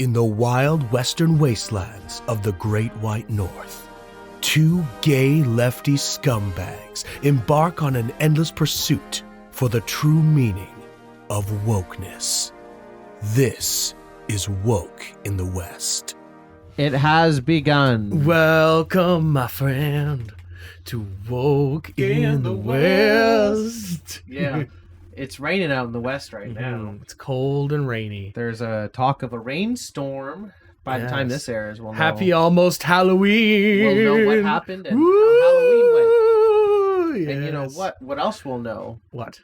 In the wild western wastelands of the Great White North, two gay lefty scumbags embark on an endless pursuit for the true meaning of wokeness. This is Woke in the West. It has begun. Welcome, my friend, to Woke in the West. Yeah. It's raining out in the West right now. It's cold and rainy. There's a talk of a rainstorm. By the time this airs, we'll know. Happy almost Halloween. We'll know what happened and how Halloween went. Yes. And you know what? What else we'll know? What?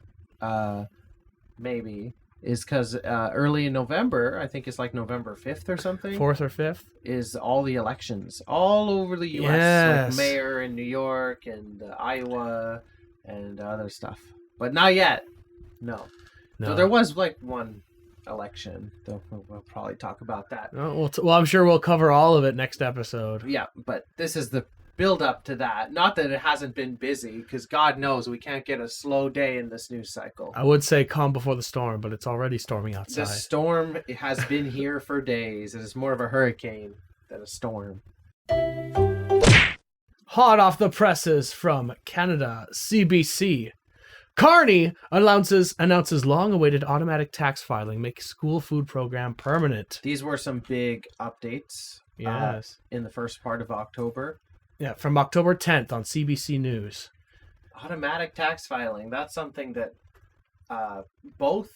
Maybe is because early in November, I think it's like November 5th or something. 4th or 5th? Is all the elections all over the U.S. Yes. Like mayor in New York and Iowa and other stuff. But not yet. No. So there was like one election. Though we'll probably talk about that. Well, I'm sure we'll cover all of it next episode. Yeah, but this is the build up to that. Not that it hasn't been busy, because God knows we can't get a slow day in this news cycle. I would say calm before the storm, but it's already storming outside. The storm has been here for days. It is more of a hurricane than a storm. Hot off the presses from Canada, CBC. Carney announces long-awaited automatic tax filing makes school food program permanent. These were some big updates. Yes. In the first part of October. Yeah, from October 10th on CBC News. Automatic tax filing. That's something that both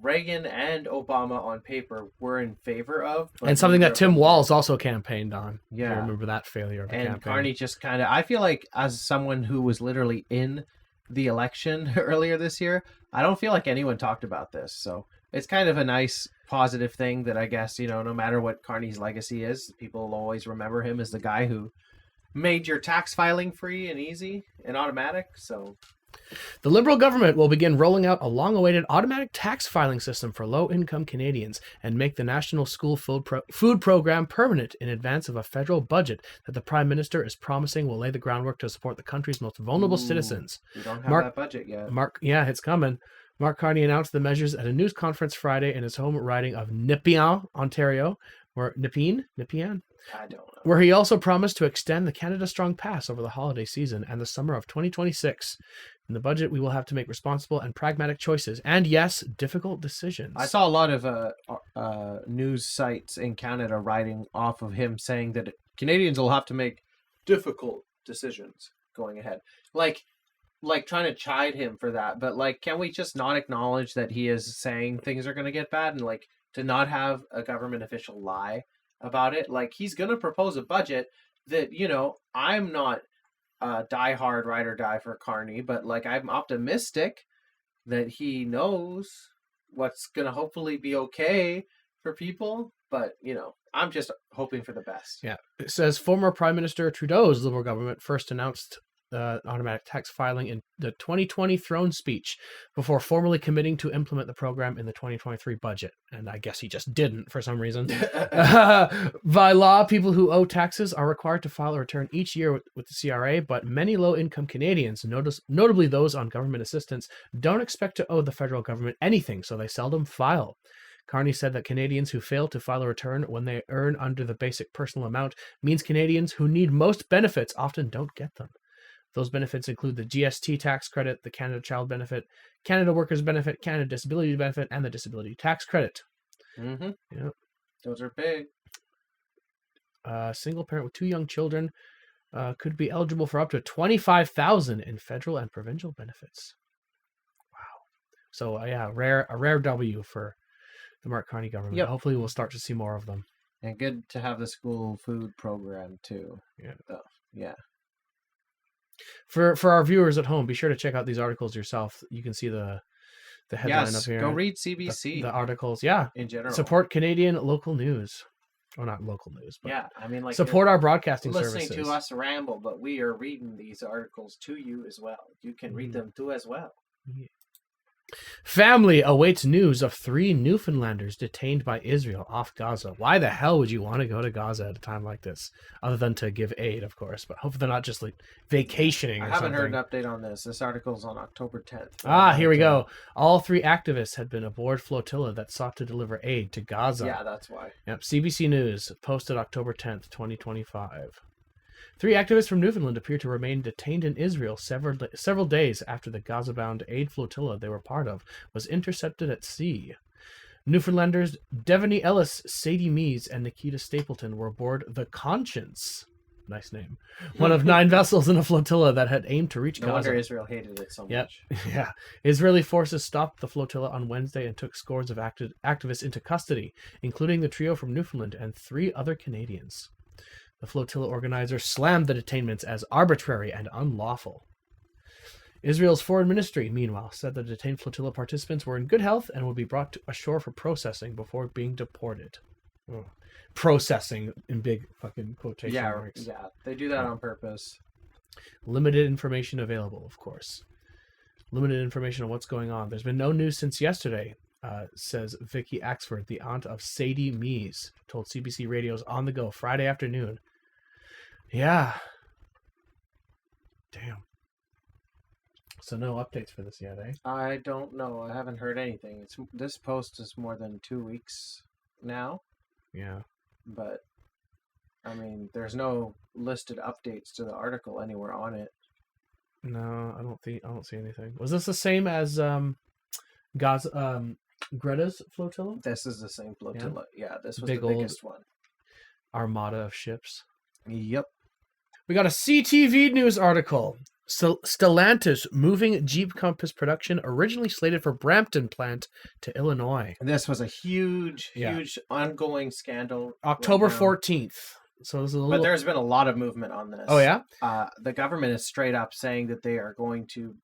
Reagan and Obama on paper were in favor of. And something that Tim Walz also campaigned on. Yeah. I remember that failure of the campaign. And Carney just kind of... I feel like as someone who was literally in the election earlier this year, I don't feel like anyone talked about this. So it's kind of a nice positive thing that I guess, no matter what Carney's legacy is, people will always remember him as the guy who made your tax filing free and easy and automatic. So the Liberal government will begin rolling out a long-awaited automatic tax filing system for low-income Canadians and make the National School Food Program permanent in advance of a federal budget that the Prime Minister is promising will lay the groundwork to support the country's most vulnerable citizens. We don't have that budget yet. Yeah, it's coming. Mark Carney announced the measures at a news conference Friday in his home riding of Nepean, Ontario, Nepean? I don't know. Where he also promised to extend the Canada Strong Pass over the holiday season and the summer of 2026. In the budget, we will have to make responsible and pragmatic choices, and yes, difficult decisions. I saw a lot of news sites in Canada writing off of him saying that Canadians will have to make difficult decisions going ahead. Like trying to chide him for that, but can we just not acknowledge that he is saying things are going to get bad, and to not have a government official lie about it? He's going to propose a budget that, I'm not a diehard ride or die for Carney, but I'm optimistic that he knows what's going to hopefully be okay for people. But, I'm just hoping for the best. Yeah. It says former Prime Minister Trudeau's Liberal government first announced automatic tax filing in the 2020 throne speech before formally committing to implement the program in the 2023 budget. And I guess he just didn't for some reason. By law, people who owe taxes are required to file a return each year with the CRA, but many low-income Canadians, notably those on government assistance, don't expect to owe the federal government anything, so they seldom file. Carney said that Canadians who fail to file a return when they earn under the basic personal amount means Canadians who need most benefits often don't get them. Those benefits include the GST tax credit, the Canada Child Benefit, Canada Workers Benefit, Canada Disability Benefit, and the Disability Tax Credit. Mm-hmm. Yep. Those are big. A single parent with 2 young children could be eligible for up to $25,000 in federal and provincial benefits. Wow. So a rare W for the Mark Carney government. Yep. Hopefully we'll start to see more of them. And good to have the school food program too. Yeah. Yeah. For our viewers at home, be sure to check out these articles yourself. You can see the headline up here. Go read CBC. The articles, yeah. In general. Support Canadian local news. Well, not local news, but yeah, I mean, support our broadcasting listening services. to us ramble, but we are reading these articles to you as well. You can read them too as well. Yeah. Family awaits news of 3 Newfoundlanders detained by Israel off Gaza. Why the hell would you want to go to Gaza at a time like this? Other than to give aid, of course. But hopefully they're not just like vacationing I or haven't something. heard an update on this. This article's on October 10th. Here we go. All 3 activists had been aboard flotilla that sought to deliver aid to Gaza. Yeah, that's why. Yep, CBC News posted October 10th, 2025. 3 activists from Newfoundland appear to remain detained in Israel several days after the Gaza-bound aid flotilla they were part of was intercepted at sea. Newfoundlanders Devaney Ellis, Sadie Mees, and Nikita Stapleton were aboard the Conscience. Nice name. One of 9 vessels in a flotilla that had aimed to reach Gaza. No wonder Israel hated it so much. Yeah. Israeli forces stopped the flotilla on Wednesday and took scores of activists into custody, including the trio from Newfoundland and 3 other Canadians. The flotilla organizers slammed the detainments as arbitrary and unlawful. Israel's foreign ministry, meanwhile, said the detained flotilla participants were in good health and would be brought ashore for processing before being deported. Oh. Processing in big fucking quotation marks. Yeah, they do that on purpose. Limited information available, of course. Limited information on what's going on. There's been no news since yesterday, says Vicky Axford, the aunt of Sadie Mees, told CBC Radio's On the Go Friday afternoon. Yeah. Damn. So no updates for this yet, eh? I don't know. I haven't heard anything. This post is more than 2 weeks now. Yeah. But, I mean, there's no listed updates to the article anywhere on it. No, I don't see anything. Was this the same as Greta's flotilla? This is the same flotilla. Yeah, this was Big the biggest one. Armada of ships. Yep. We got a CTV News article. Stellantis moving Jeep Compass production originally slated for Brampton plant to Illinois. This was a huge ongoing scandal. October 14th. So this is But there's been a lot of movement on this. Oh, yeah? The government is straight up saying that they are going to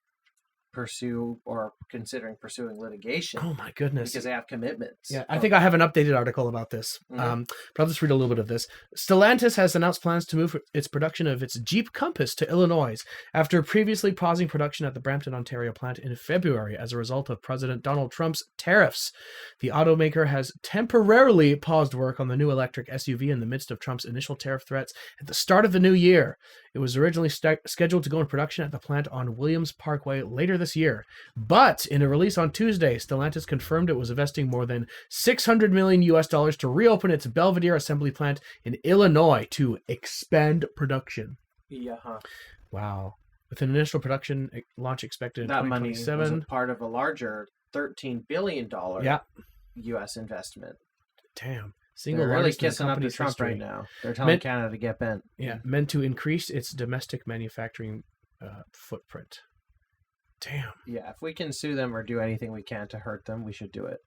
pursue or considering pursuing litigation. Oh, my goodness. Because they have commitments. Yeah, I think I have an updated article about this. Mm-hmm. But I'll just read a little bit of this. Stellantis has announced plans to move its production of its Jeep Compass to Illinois after previously pausing production at the Brampton, Ontario plant in February as a result of President Donald Trump's tariffs. The automaker has temporarily paused work on the new electric SUV in the midst of Trump's initial tariff threats at the start of the new year. It was originally scheduled to go into production at the plant on Williams Parkway later this year. But in a release on Tuesday, Stellantis confirmed it was investing more than $600 million to reopen its Belvidere assembly plant in Illinois to expand production. Yeah. Wow. With an initial production launch expected in 2027. That money was a part of a larger $13 billion U.S. investment. Damn. They're really kissing up to Trump history right now. They're telling Canada to get bent. Yeah, meant to increase its domestic manufacturing footprint. Damn. Yeah, if we can sue them or do anything we can to hurt them, we should do it.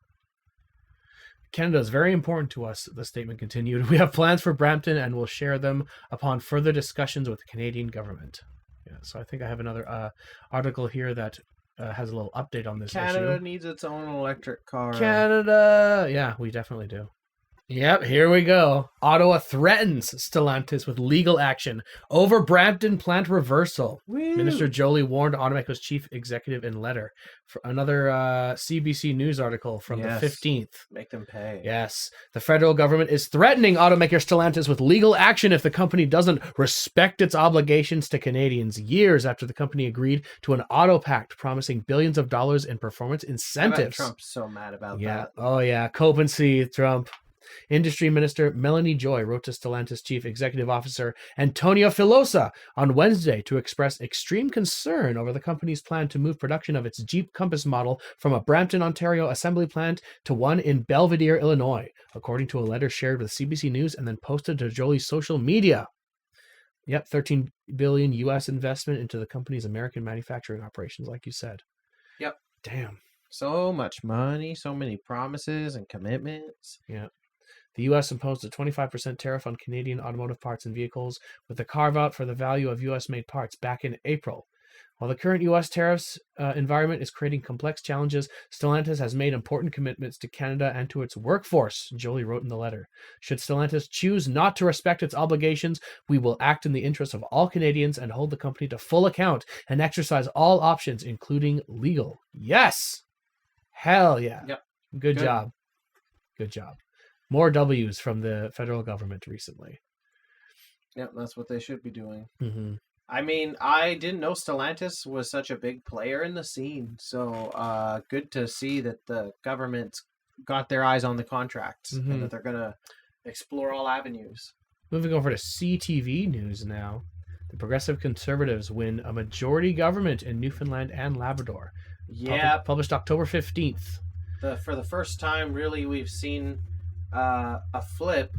Canada is very important to us, the statement continued. We have plans for Brampton and will share them upon further discussions with the Canadian government. Yeah, so I think I have another article here that has a little update on this issue. Canada needs its own electric car. Canada! Yeah, we definitely do. Yep, here we go. Ottawa threatens Stellantis with legal action over Brampton plant reversal. Woo. Minister Joly warned automaker's chief executive in letter. For another CBC News article from the 15th. Make them pay. Yes. The federal government is threatening automaker Stellantis with legal action if the company doesn't respect its obligations to Canadians years after the company agreed to an auto pact promising billions of dollars in performance incentives. Trump's so mad about that. Oh, yeah. Cope and see, Trump. Industry Minister Melanie Joy wrote to Stellantis Chief Executive Officer Antonio Filosa on Wednesday to express extreme concern over the company's plan to move production of its Jeep Compass model from a Brampton, Ontario assembly plant to one in Belvidere, Illinois, according to a letter shared with CBC News and then posted to Joly's social media. Yep, $13 billion U.S. investment into the company's American manufacturing operations, like you said. Yep. Damn. So much money, so many promises and commitments. Yeah. The U.S. imposed a 25% tariff on Canadian automotive parts and vehicles, with a carve-out for the value of U.S.-made parts back in April. While the current U.S. tariffs environment is creating complex challenges, Stellantis has made important commitments to Canada and to its workforce, Joly wrote in the letter. Should Stellantis choose not to respect its obligations, we will act in the interest of all Canadians and hold the company to full account and exercise all options, including legal. Yes! Hell yeah. Yep. Good Good. job. Good job. More W's from the federal government recently. Yep, that's what they should be doing. Mm-hmm. I mean, I didn't know Stellantis was such a big player in the scene. So good to see that the government's got their eyes on the contracts and that they're going to explore all avenues. Moving over to CTV news now. The Progressive Conservatives win a majority government in Newfoundland and Labrador. Yeah. Published October 15th. For the first time, really, we've seen a flip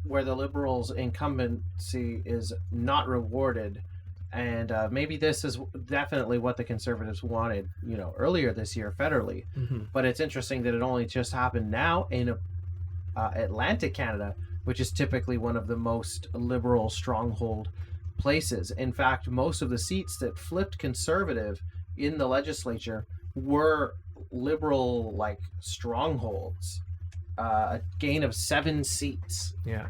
where the Liberals' incumbency is not rewarded. And maybe this is definitely what the Conservatives wanted, earlier this year federally. Mm-hmm. But it's interesting that it only just happened now in Atlantic Canada, which is typically one of the most liberal stronghold places. In fact, most of the seats that flipped Conservative in the legislature were liberal strongholds. A gain of 7 seats. Yeah.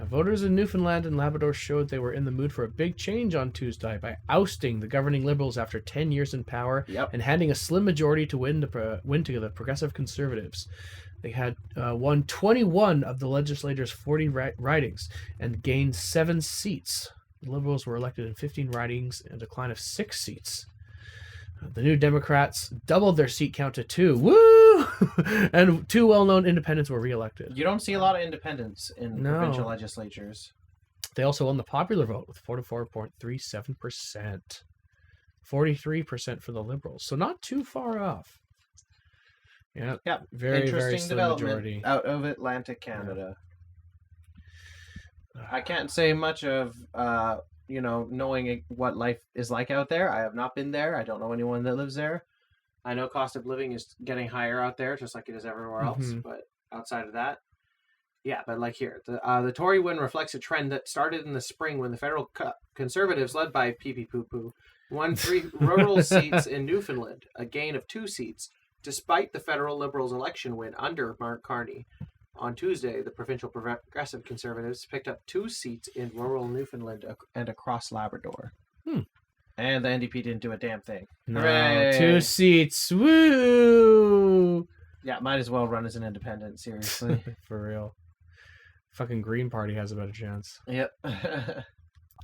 Voters in Newfoundland and Labrador showed they were in the mood for a big change on Tuesday by ousting the governing Liberals after 10 years in power and handing a slim majority to win to the Progressive Conservatives. They had won 21 of the legislature's 40 ridings and gained 7 seats. The Liberals were elected in 15 ridings, a decline of 6 seats. The New Democrats doubled their seat count to 2. Woo! And 2 well-known independents were re-elected. You don't see a lot of independents in provincial legislatures. They also won the popular vote with 44.37%. 43% for the Liberals. So not too far off. Yeah. Very, very slim majority. Out of Atlantic Canada. I can't say much of knowing what life is like out there. I have not been there. I don't know anyone that lives there. I know cost of living is getting higher out there, just like it is everywhere else. But outside of that, but here, the Tory win reflects a trend that started in the spring when the federal Conservatives, led by Pee Poo Poo, won 3 rural seats in Newfoundland, a gain of 2 seats, despite the federal Liberals' election win under Mark Carney. On Tuesday, the provincial Progressive Conservatives picked up 2 seats in rural Newfoundland and across Labrador. And the NDP didn't do a damn thing. No, Hooray! 2 seats. Woo! Yeah, might as well run as an independent, seriously. For real. Fucking Green Party has a better chance. Yep.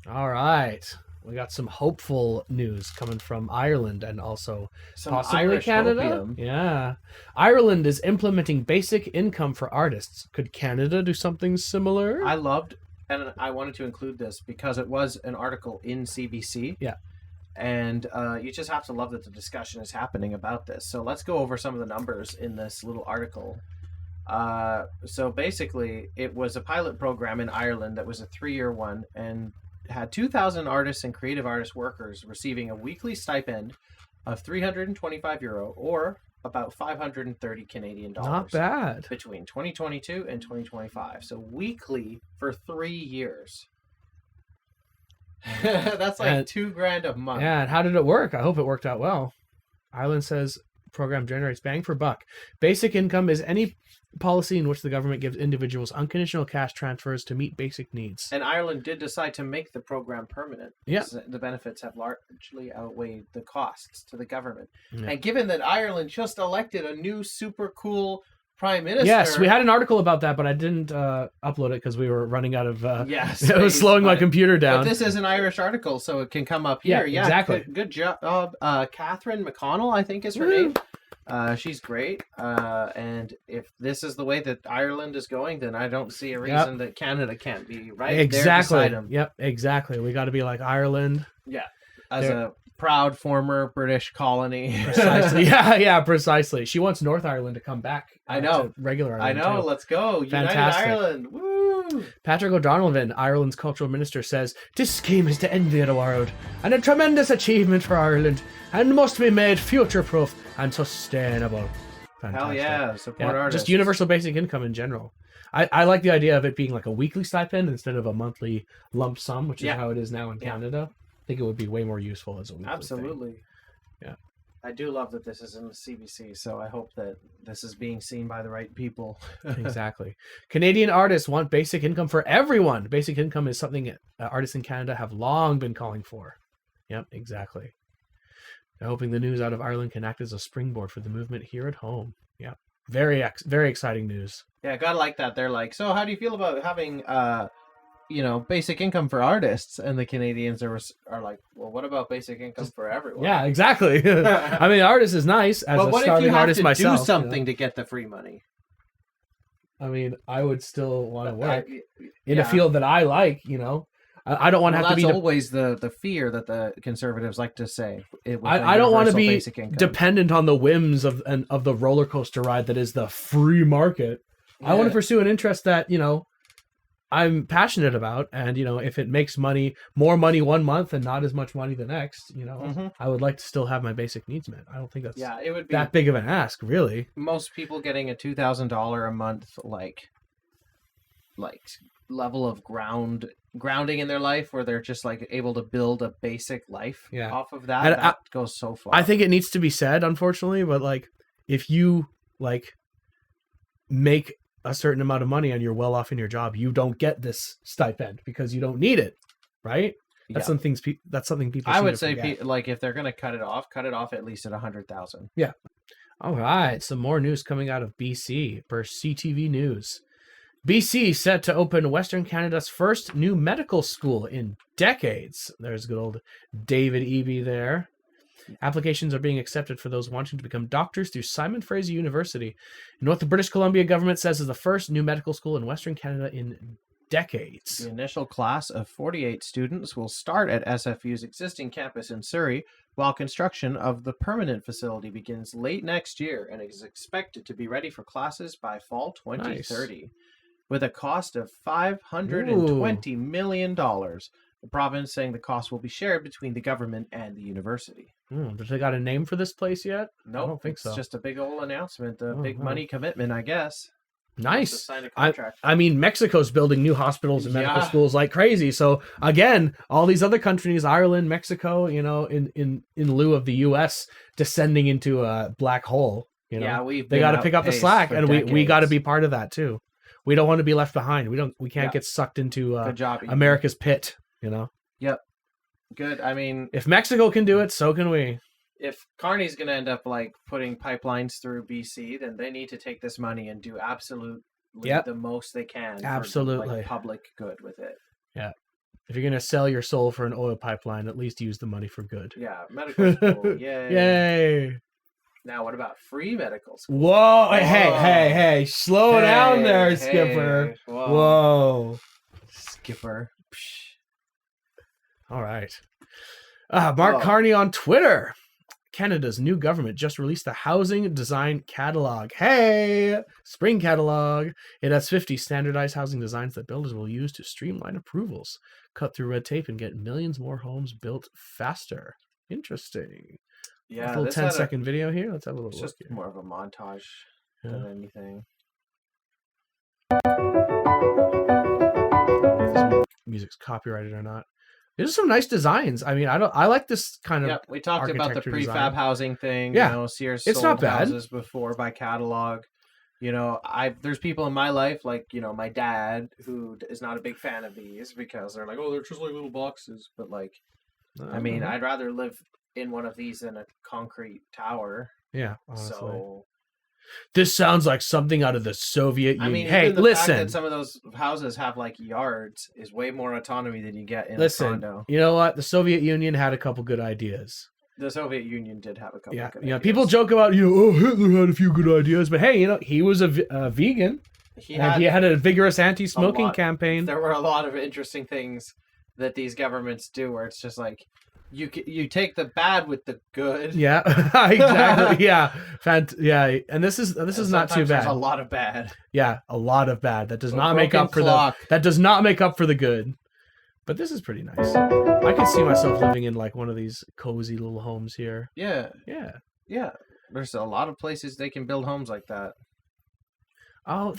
All right. We got some hopeful news coming from Ireland and also Some possibly Irish Canada. opium. Yeah. Ireland is implementing basic income for artists. Could Canada do something similar? I loved, and I wanted to include this because it was an article in CBC. Yeah. And you just have to love that the discussion is happening about this. So let's go over some of the numbers in this little article. So basically, it was a pilot program in Ireland that was a 3-year one and had 2,000 artists and creative artist workers receiving a weekly stipend of €325 or about 530 Canadian dollars. Not bad. Between 2022 and 2025. So weekly for 3 years. That's like $2,000 a month. Yeah, and how did it work? I hope it worked out well. Ireland says program generates bang for buck. Basic income is any policy in which the government gives individuals unconditional cash transfers to meet basic needs. And Ireland did decide to make the program permanent. Yeah. The benefits have largely outweighed the costs to the government. Yeah. And given that Ireland just elected a new super cool prime minister. Yes, we had an article about that, but I didn't upload it because we were running out of... Yes, it was slowing my computer down. But this is an Irish article, so it can come up here. Yeah, exactly. Good job. Catherine McConnell, I think is her name. She's great. And if this is the way that Ireland is going, then I don't see a reason that Canada can't be right there beside them. Yep, exactly. We got to be like Ireland. Yeah. As a proud former British colony. Precisely. Yeah, precisely. She wants North Ireland to come back. I know. To regular Ireland. I know. Too. Let's go. Fantastic. United Ireland. Woo! Patrick O'Donovan, Ireland's cultural minister, says this scheme is the envy of the world and a tremendous achievement for Ireland and must be made future-proof and sustainable. Fantastic. Hell yeah. Support artists. Just universal basic income in general. I like the idea of it being like a weekly stipend instead of a monthly lump sum, which is how it is now in Canada. I think it would be way more useful as a weekly Absolutely. thing. Yeah. I do love that this is in the CBC, so I hope that this is being seen by the right people. Exactly. Canadian artists want basic income for everyone. Basic income is something artists in Canada have long been calling for. Yep, exactly. hoping the news out of Ireland can act as a springboard for the movement here at home. Yeah, very exciting news. Yeah, gotta like that. They're like, so how do you feel about having basic income for artists? And the Canadians are like, well, what about basic income for everyone? Yeah, exactly. I mean, artist is nice as but a what if starving you have artist to myself. do something to get the free money? I mean, I would still want to work in yeah. a field that I like. I don't want to have to be. That's always the fear that the conservatives like to say. I don't want to be income. dependent on the whims of the roller coaster ride that is the free market. Yeah. I want to pursue an interest that I'm passionate about, and if it makes more money one month and not as much money the next, I would like to still have my basic needs met. I don't think that's it would be that big of an ask, really. Most people getting a $2,000 a month like level of grounding in their life, where they're just like able to build a basic life off of that. And that goes so far. I think it needs to be said, unfortunately, but like if you make a certain amount of money and you're well off in your job, you don't get this stipend because you don't need it, right? That's something people. I would say, if they're gonna cut it off at least at 100,000. Yeah. All right, some more news coming out of BC per CTV News. BC set to open Western Canada's first new medical school in decades. There's good old David Eby there. Applications are being accepted for those wanting to become doctors through Simon Fraser University, and what the British Columbia government says is the first new medical school in Western Canada in decades. The initial class of 48 students will start at SFU's existing campus in Surrey, while construction of the permanent facility begins late next year and is expected to be ready for classes by fall 2030. Nice. With a cost of $520 million. The province saying the cost will be shared between the government and the university. Have they got a name for this place yet? No, I don't think so. It's just a big old announcement, money commitment, I guess. Nice. Sign a contract. I mean, Mexico's building new hospitals and medical schools like crazy. So again, all these other countries, Ireland, Mexico, in lieu of the U.S. descending into a black hole, they got to pick up the slack, and we got to be part of that too. We don't want to be left behind. We can't get sucked into America's pit. Yep. Good. I mean, if Mexico can do it, so can we. If Carney's going to end up putting pipelines through BC, then they need to take this money and do absolutely the most they can. Absolutely. For, public good with it. Yeah. If you're going to sell your soul for an oil pipeline, at least use the money for good. Yeah. Medical school. Yay. Yay. Now, what about free medical school? Whoa. Hey. Slow down there, Skipper. Whoa. Skipper. All right. Mark Carney on Twitter. Canada's new government just released the Housing Design Catalog. Hey! Spring Catalog. It has 50 standardized housing designs that builders will use to streamline approvals, cut through red tape, and get millions more homes built faster. Interesting. Yeah. A little 10-second video here. Let's have a little look. It's just more of a montage than anything. If this music's copyrighted or not. There's some nice designs. I mean, I like this kind of. Yeah, we talked about the prefab housing thing. Yeah, Sears it's sold not bad. Houses before by catalog. There's people in my life like my dad who is not a big fan of these because they're like, oh, they're just like little boxes. But I'd rather live in one of these than a concrete tower. Yeah, honestly. So. This sounds like something out of the Soviet Union. I mean, hey, the listen. fact that some of those houses have yards is way more autonomy than you get in a condo. You know what? The Soviet Union had a couple good ideas. The Soviet Union did have a couple good ideas. Yeah, people joke about, Hitler had a few good ideas, but hey, he was a vegan. He had a vigorous anti-smoking campaign. There were a lot of interesting things that these governments do where it's just you take the bad with the good. Yeah, exactly. Yeah, and this is not too bad. There's a lot of bad. Yeah, a lot of bad. That does not make up for the good. But this is pretty nice. I could see myself living in one of these cozy little homes here. Yeah. Yeah. There's a lot of places they can build homes like that. Oh,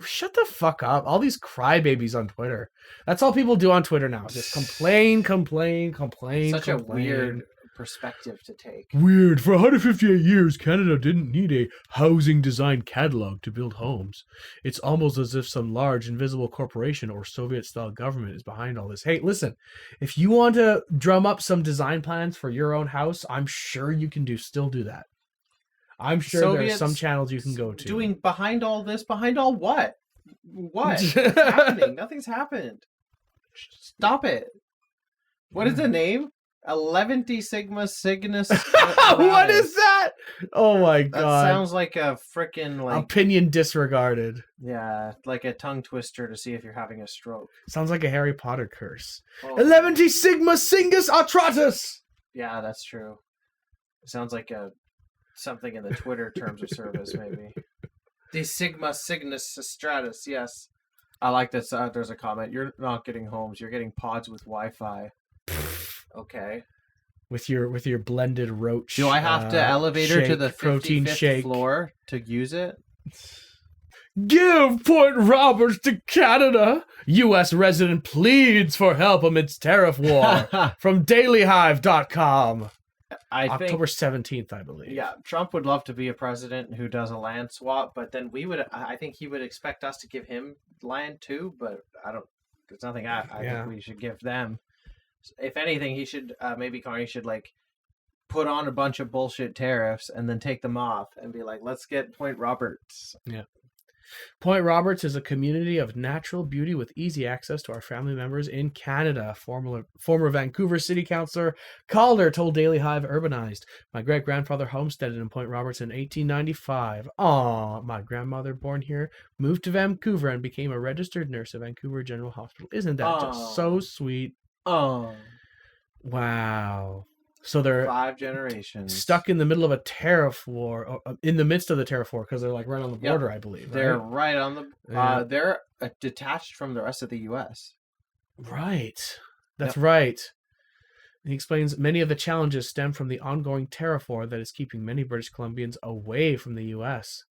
shut the fuck up. All these crybabies on Twitter. That's all people do on Twitter now. Just complain. Such a weird perspective to take. Weird. For 158 years, Canada didn't need a housing design catalog to build homes. It's almost as if some large invisible corporation or Soviet-style government is behind all this. Hey, listen, if you want to drum up some design plans for your own house, I'm sure you can still do that. I'm sure there are some channels you can go to. Doing behind all this, behind all what? What's happening? Nothing's happened. Stop it. What is the name? 11 Sigma Cygnus. What is that? Oh my god. That sounds like a freaking opinion disregarded. Yeah, like a tongue twister to see if you're having a stroke. Sounds like a Harry Potter curse. 11 Sigma Cygnus Atratus. Yeah, that's true. It sounds like something in the Twitter terms of service, maybe. The Sigma Cygnus Stratus, yes. I like this. There's a comment. You're not getting homes. You're getting pods with Wi-Fi. Okay. With your blended roach. Do I have to elevator to the 55th floor to use it? Give Point Roberts to Canada. U.S. resident pleads for help amidst tariff war. From dailyhive.com. October 17th, I believe. Yeah, Trump would love to be a president who does a land swap, but then I think he would expect us to give him land too, but there's nothing I think we should give them. If anything, he should, maybe Carney should put on a bunch of bullshit tariffs and then take them off and be like, let's get Point Roberts. Yeah. Point Roberts is a community of natural beauty with easy access to our family members in Canada. Former Vancouver City Councillor Calder told Daily Hive Urbanized. My great-grandfather homesteaded in Point Roberts in 1895. Aw, my grandmother, born here, moved to Vancouver and became a registered nurse at Vancouver General Hospital. Isn't that just so sweet? Oh. Wow. So they're 5 generations stuck in the middle of a tariff war, in the midst of the tariff war, because they're right on the border, I believe. Right? They're right on the. They're detached from the rest of the U.S. Right, that's right. He explains many of the challenges stem from the ongoing tariff war that is keeping many British Columbians away from the U.S.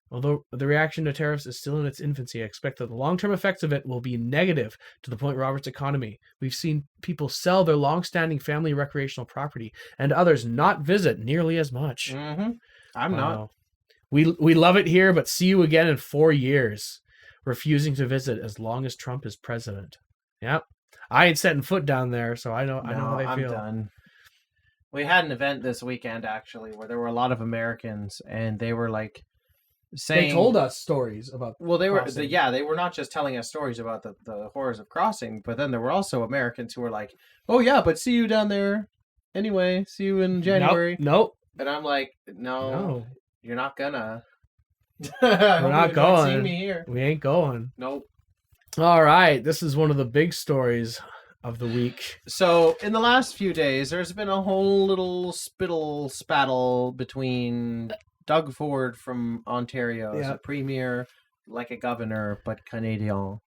Although the reaction to tariffs is still in its infancy, I expect that the long-term effects of it will be negative to the Point Roberts economy. We've seen people sell their long-standing family recreational property and others not visit nearly as much. Mm-hmm. I'm not. We love it here, but see you again in 4 years. Refusing to visit as long as Trump is president. Yep. I ain't setting foot down there, so I know how they feel. I'm done. We had an event this weekend, actually, where there were a lot of Americans, and they were saying, they told us stories about. Well, they were not just telling us stories about the horrors of crossing, but then there were also Americans who were like, "Oh yeah, but see you down there anyway. See you in January." Nope. And I'm like, "No, you're not gonna. We're not going. See me here. We ain't going. Nope." All right, this is one of the big stories of the week. So in the last few days, there's been a whole little spattle between Doug Ford from Ontario as a premier, like a governor, but Canadian.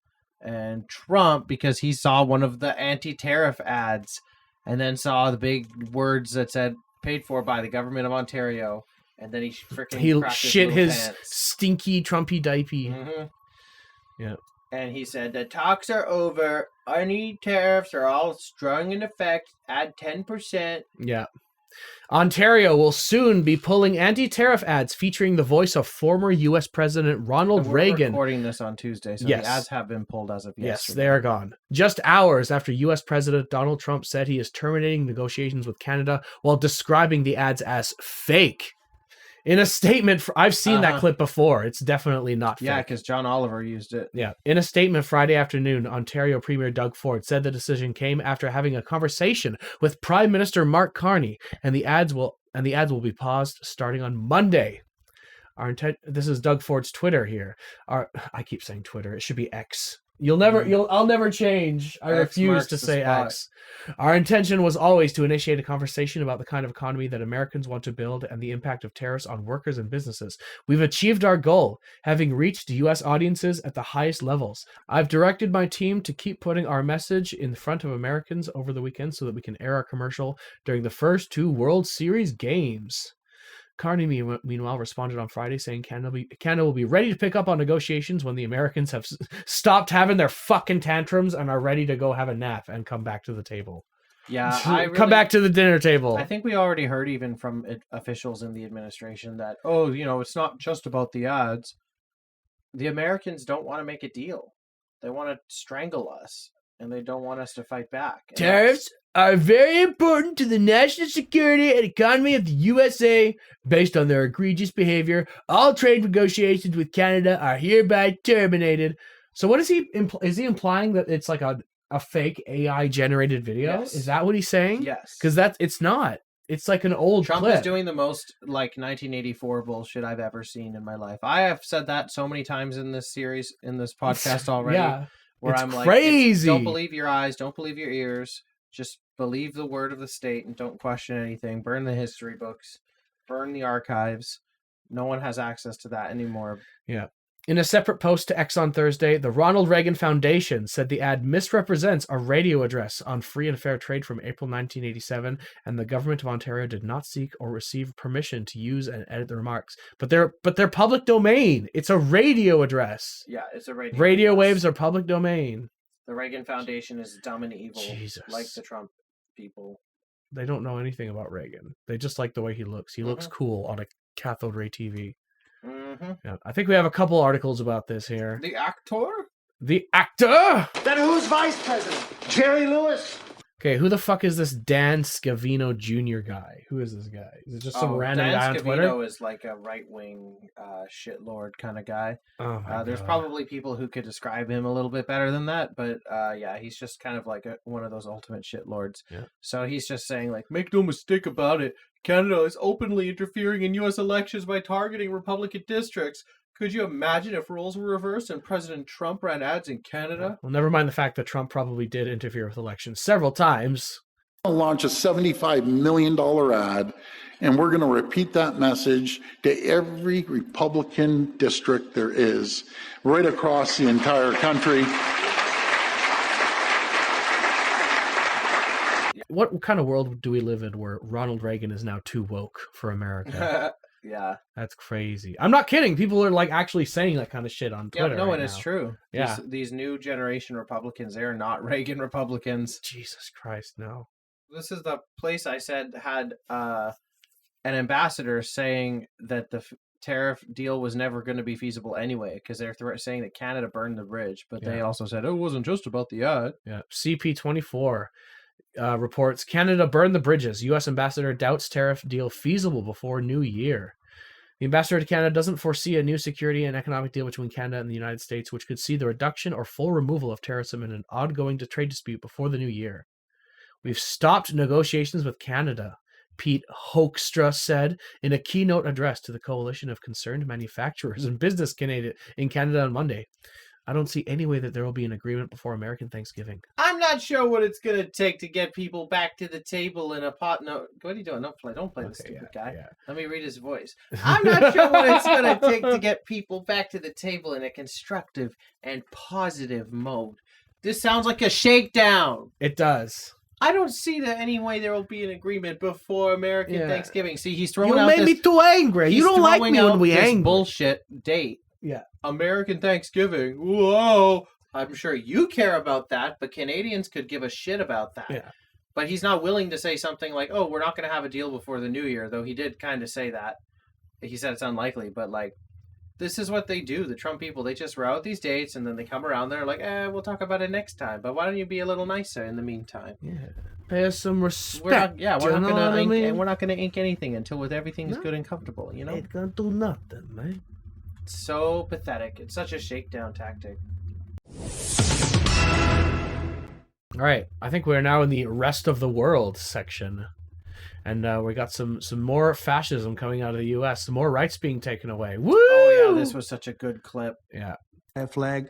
And Trump, because he saw one of the anti-tariff ads and then saw the big words that said paid for by the government of Ontario. And then he shit his pants. Stinky Trumpy diaper. Mm-hmm. Yeah. And he said, the talks are over. Any tariffs are all strong in effect. Add 10%. Yeah. Ontario will soon be pulling anti-tariff ads featuring the voice of former U.S. President Ronald Reagan. We're recording this on Tuesday, so the ads have been pulled as of yesterday. Yes, they are gone. Just hours after U.S. President Donald Trump said he is terminating negotiations with Canada while describing the ads as fake. In a statement, I've seen that clip before. It's definitely not fake. Yeah, because John Oliver used it. Yeah. In a statement Friday afternoon, Ontario Premier Doug Ford said the decision came after having a conversation with Prime Minister Mark Carney, and the ads will be paused starting on Monday. This is Doug Ford's Twitter here. I keep saying Twitter. It should be X. I'll never change. I refuse to say X. Our intention was always to initiate a conversation about the kind of economy that Americans want to build and the impact of tariffs on workers and businesses. We've achieved our goal, having reached U.S. audiences at the highest levels. I've directed my team to keep putting our message in front of Americans over the weekend so that we can air our commercial during the first 2 World Series games. Carney, meanwhile, responded on Friday saying Canada will be ready to pick up on negotiations when the Americans have stopped having their fucking tantrums and are ready to go have a nap and come back to the table. Yeah, Come back to the dinner table. I think we already heard even from officials in the administration that, oh, it's not just about the ads. The Americans don't want to make a deal. They want to strangle us, and they don't want us to fight back. And tariffs are very important to the national security and economy of the USA. Based on their egregious behavior, all trade negotiations with Canada are hereby terminated. So what is he implying that it's like a fake AI generated video? Yes. Is that what he's saying? Yes. Because it's not. It's like an old Trump clip. is doing the most like 1984 bullshit I've ever seen in my life. I have said that so many times in this series, in this podcast already. Yeah. Where it's I'm crazy. Don't believe your eyes, don't believe your ears. Just believe the word of the state and don't question anything. Burn the history books. Burn the archives. No one has access to that anymore. Yeah. In a separate post to X on Thursday, the Ronald Reagan Foundation said the ad misrepresents a radio address on free and fair trade from April 1987, and the government of Ontario did not seek or receive permission to use and edit the remarks. But they're public domain. It's a radio address. Yeah, it's a radio. Radio waves are public domain. The Reagan Foundation is dumb and evil, Jesus. like the Trump people. They don't know anything about Reagan. They just like the way he looks. He looks cool on a cathode ray TV. Mm-hmm. Yeah, I think we have a couple articles about this here. The actor? The actor? Then who's vice president? Jerry Lewis? Okay, who the fuck is this Dan Scavino Jr. guy? Who is this guy? Is it just some random Dan guy on Twitter? Scavino is like a right-wing shitlord kind of guy. Oh my There's God. probably people who could describe him a little bit better than that, but yeah, he's just kind of like one of those ultimate shitlords. Yeah. So he's just saying, like, make no mistake about it, Canada is openly interfering in U.S. elections by targeting Republican districts. Could you imagine if roles were reversed and President Trump ran ads in Canada? Well, never mind the fact that Trump probably did interfere with elections several times. I'll launch a $75 million ad, and we're going to repeat that message to every Republican district there is, right across the entire country. What kind of world do we live in where Ronald Reagan is now too woke for America? Yeah. That's crazy. I'm not kidding. People are like actually saying that kind of shit on Twitter. Yeah, no, right and it's now. true. Yeah. These new generation Republicans, they're not Reagan Republicans. Jesus Christ, no. This is the place I said had an ambassador saying that the tariff deal was never going to be feasible anyway, because they're saying that Canada burned the bridge, but they also said it wasn't just about the ad. Yeah. CP24 reports Canada burned the bridges. U.S. ambassador doubts tariff deal feasible before New Year. The ambassador to Canada doesn't foresee a new security and economic deal between Canada and the United States, which could see the reduction or full removal of tariffs in an ongoing trade dispute before the new year. We've stopped negotiations with Canada, Pete Hoekstra said in a keynote address to the coalition of concerned manufacturers and business in Canada on Monday. I don't see any way that there will be an agreement before American Thanksgiving. I'm not sure what it's going to take to get people back to the table in a pot. No, what are you doing? Don't play the stupid guy. Yeah. Let me read his voice. I'm not sure what it's going to take to get people back to the table in a constructive and positive mode. This sounds like a shakedown. It does. I don't see that any way there will be an agreement before American Thanksgiving. See, he's throwing you out made me too angry. You don't like me when we angry. Bullshit date. Yeah. American Thanksgiving. Whoa. I'm sure you care about that, but Canadians could give a shit about that. Yeah. But he's not willing to say something like, oh, we're not going to have a deal before the new year, though he did kind of say that. He said it's unlikely, but like, this is what they do. The Trump people, they just route these dates and then they come around. They're like, we'll talk about it next time. But why don't you be a little nicer in the meantime? Yeah. Pay us some respect. We're not gonna ink anything until everything is good and comfortable. You know, ain't gonna do nothing, man. It's so pathetic. It's such a shakedown tactic. All right, I think we're now in the rest of the world section, and we got some more fascism coming out of the U.S. Some more rights being taken away. Woo! Oh yeah, this was such a good clip. Yeah, a flag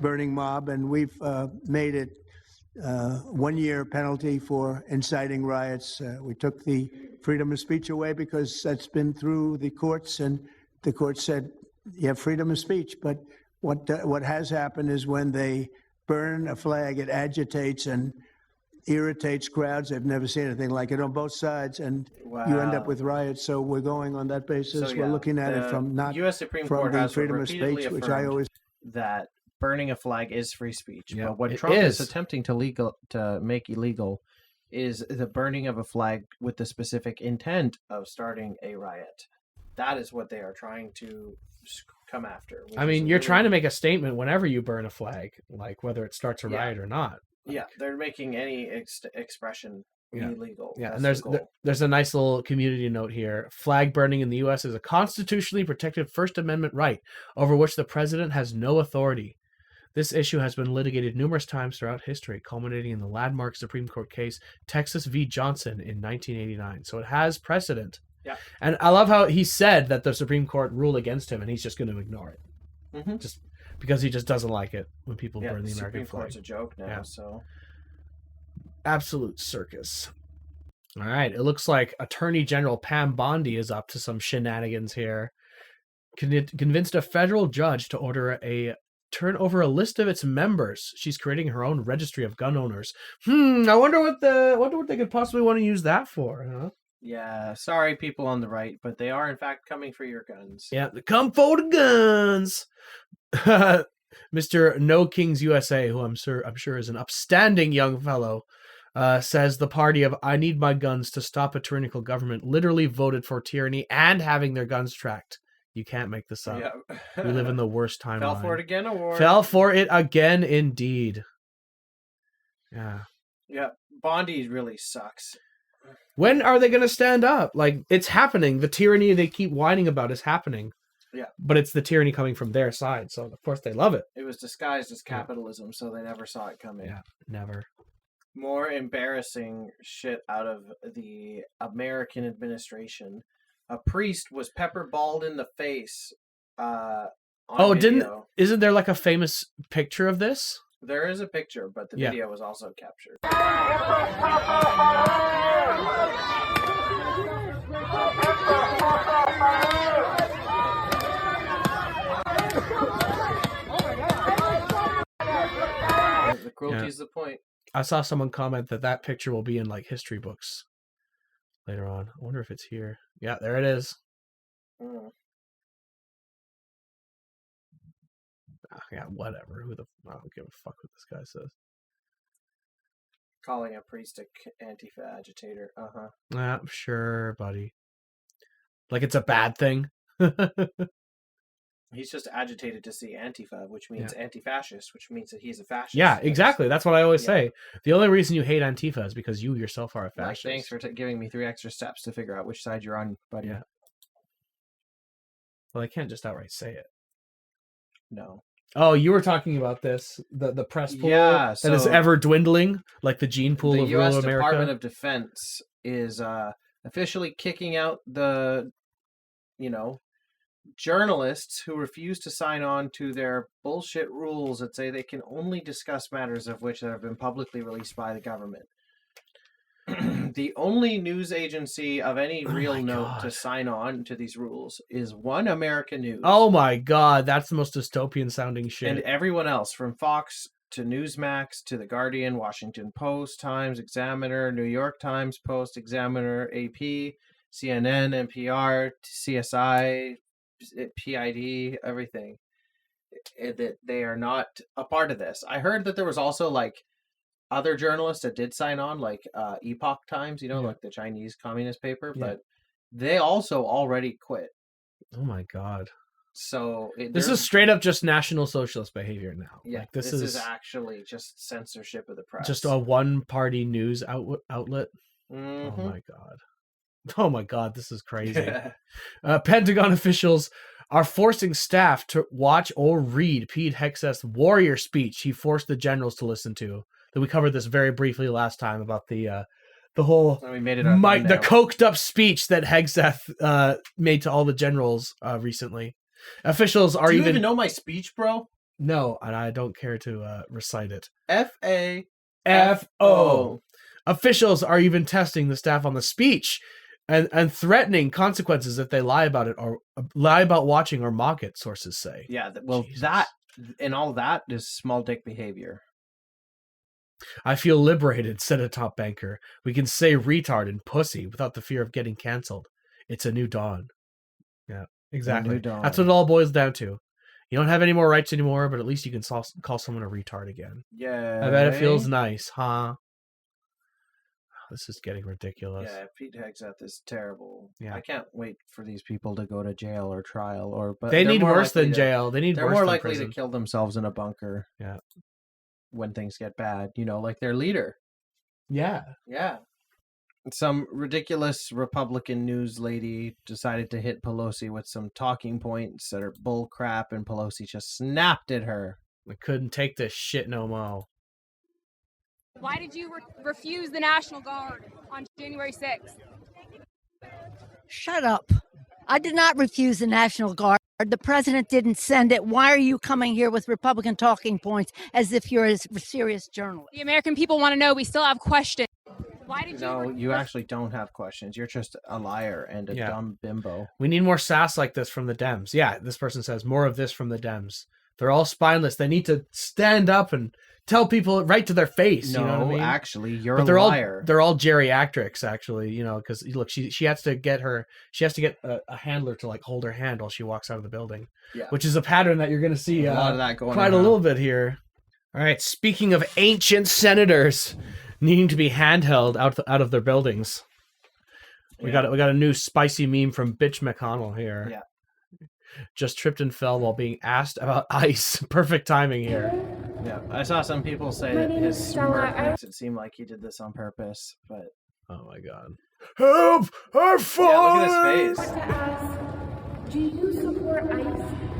burning mob, and we've made it 1 year penalty for inciting riots. We took the freedom of speech away because that's been through the courts, and the court said you have freedom of speech. But what has happened is when they burn a flag, it agitates and irritates crowds. They've never seen anything like it on both sides, and you end up with riots. So we're going on that basis. We're looking at it from not U.S. Supreme from Court the has freedom of speech, which I always that burning a flag is free speech. Yeah, but what it Trump is is. attempting to make illegal is the burning of a flag with the specific intent of starting a riot. That is what they are trying to come after. I mean, you're trying to make a statement whenever you burn a flag, like whether it starts a riot or not. Yeah, they're making any expression illegal. Yeah, That's and there's a nice little community note here. Flag burning in the U.S. is a constitutionally protected First Amendment right over which the president has no authority. This issue has been litigated numerous times throughout history, culminating in the landmark Supreme Court case Texas v. Johnson in 1989. So it has precedent. Yeah. And I love how he said that the Supreme Court ruled against him, and he's just going to ignore it. Mm-hmm. Just because he just doesn't like it when people burn the American Supreme flag. Court's a joke now, so... Absolute circus. All right, it looks like Attorney General Pam Bondi is up to some shenanigans here. Convinced a federal judge to turn over a list of its members. She's creating her own registry of gun owners. I wonder what they could possibly want to use that for, huh? Yeah, sorry people on the right, but they are in fact coming for your guns. Yeah, come for the guns. Mr. No Kings USA, who I'm sure is an upstanding young fellow, says the party of I Need My Guns to Stop a Tyrannical Government literally voted for tyranny and having their guns tracked. You can't make this up. Yeah. We live in the worst timeline. Fell for it again, award. Fell for it again, indeed. Yeah. Yeah, Bondi really sucks. When are they going to stand up? Like, it's happening. The tyranny they keep whining about is happening. Yeah. But it's the tyranny coming from their side, so of course they love it. It was disguised as capitalism, so they never saw it coming. Yeah, never. More embarrassing shit out of the American administration. A priest was pepper-balled in the face on video. Isn't there like a famous picture of this? There is a picture, but the video was also captured. The cruelty is the point. I saw someone comment that picture will be in like history books later on. I wonder if it's here. Yeah, there it is. Yeah, whatever. I don't give a fuck what this guy says. Calling a priest a Antifa agitator. Uh-huh. Sure, buddy. Like it's a bad thing. He's just agitated to see Antifa, which means anti-fascist, which means that he's a fascist. Yeah, exactly. That's what I always say. The only reason you hate Antifa is because you yourself are a fascist. Like, thanks for giving me 3 extra steps to figure out which side you're on, buddy. Yeah. Well, I can't just outright say it. No. Oh, you were talking about this, the press pool that is ever dwindling, like the gene pool of rural America. The U.S. Department of Defense is officially kicking out the, journalists who refuse to sign on to their bullshit rules that say they can only discuss matters of which have been publicly released by the government. The only news agency of any real note to sign on to these rules is One American News. Oh my God, that's the most dystopian sounding shit. And everyone else, from Fox to Newsmax to The Guardian, Washington Post, Times, Examiner, New York Times, Post, Examiner, AP, CNN, NPR, CSI, PID, everything. That they are not a part of this. I heard that there was also like other journalists that did sign on, like Epoch Times, like the Chinese communist paper, but they also already quit. Oh my God. So this is straight up just National Socialist behavior now. Yeah, like, this is actually just censorship of the press. Just a one-party news outlet. Mm-hmm. Oh my God. Oh my God, this is crazy. Pentagon officials are forcing staff to watch or read Pete Hegseth's warrior speech he forced the generals to listen to. That we covered this very briefly last time about the whole we made it the coked up speech that Hegseth made to all the generals recently. Officials are Do you even know my speech, bro? No, and I don't care to recite it. FAFO. Officials are even testing the staff on the speech and threatening consequences if they lie about it or lie about watching or mock it, sources say. Yeah, well, Jesus. That and all that is small dick behavior. I feel liberated, said a top banker. We can say retard and pussy without the fear of getting canceled. It's a new dawn. Yeah, exactly. That's what it all boils down to. You don't have any more rights anymore, but at least you can call someone a retard again. Yeah. I bet it feels nice, huh? This is getting ridiculous. Yeah, Pete Hegseth is terrible. Yeah. I can't wait for these people to go to jail or trial, but They they're need more worse likely than to- jail. They need They're worse more than likely prison. to kill themselves in a bunker. Yeah. When things get bad, like their leader. Yeah. Yeah. Some ridiculous Republican news lady decided to hit Pelosi with some talking points that are bull crap, and Pelosi just snapped at her. We couldn't take this shit no more. Why did you refuse the National Guard on January 6th? Shut up. I did not refuse the National Guard. The president didn't send it. Why are you coming here with Republican talking points as if you're a serious journalist? The American people want to know. We still have questions. Why did you? No, you actually don't have questions. You're just a liar and a dumb bimbo. We need more sass like this from the Dems. Yeah, this person says more of this from the Dems. They're all spineless. They need to stand up and tell people right to their face. No, you know what I mean? actually, you're but a they're liar. They're all geriatrics, actually. Because look, she has to get a handler to like hold her hand while she walks out of the building. Yeah. Which is a pattern that you're going to see a lot of that going quite on. a little bit here. All right. Speaking of ancient senators needing to be handheld out of their buildings, we got a new spicy meme from Bitch McConnell here. Yeah. Just tripped and fell while being asked about ice. Perfect timing here. Yeah, I saw some people say that his smirk makes it seem like he did this on purpose, but oh my god! Help! I'm falling. Yeah, look at his face. To ask, do you support ICE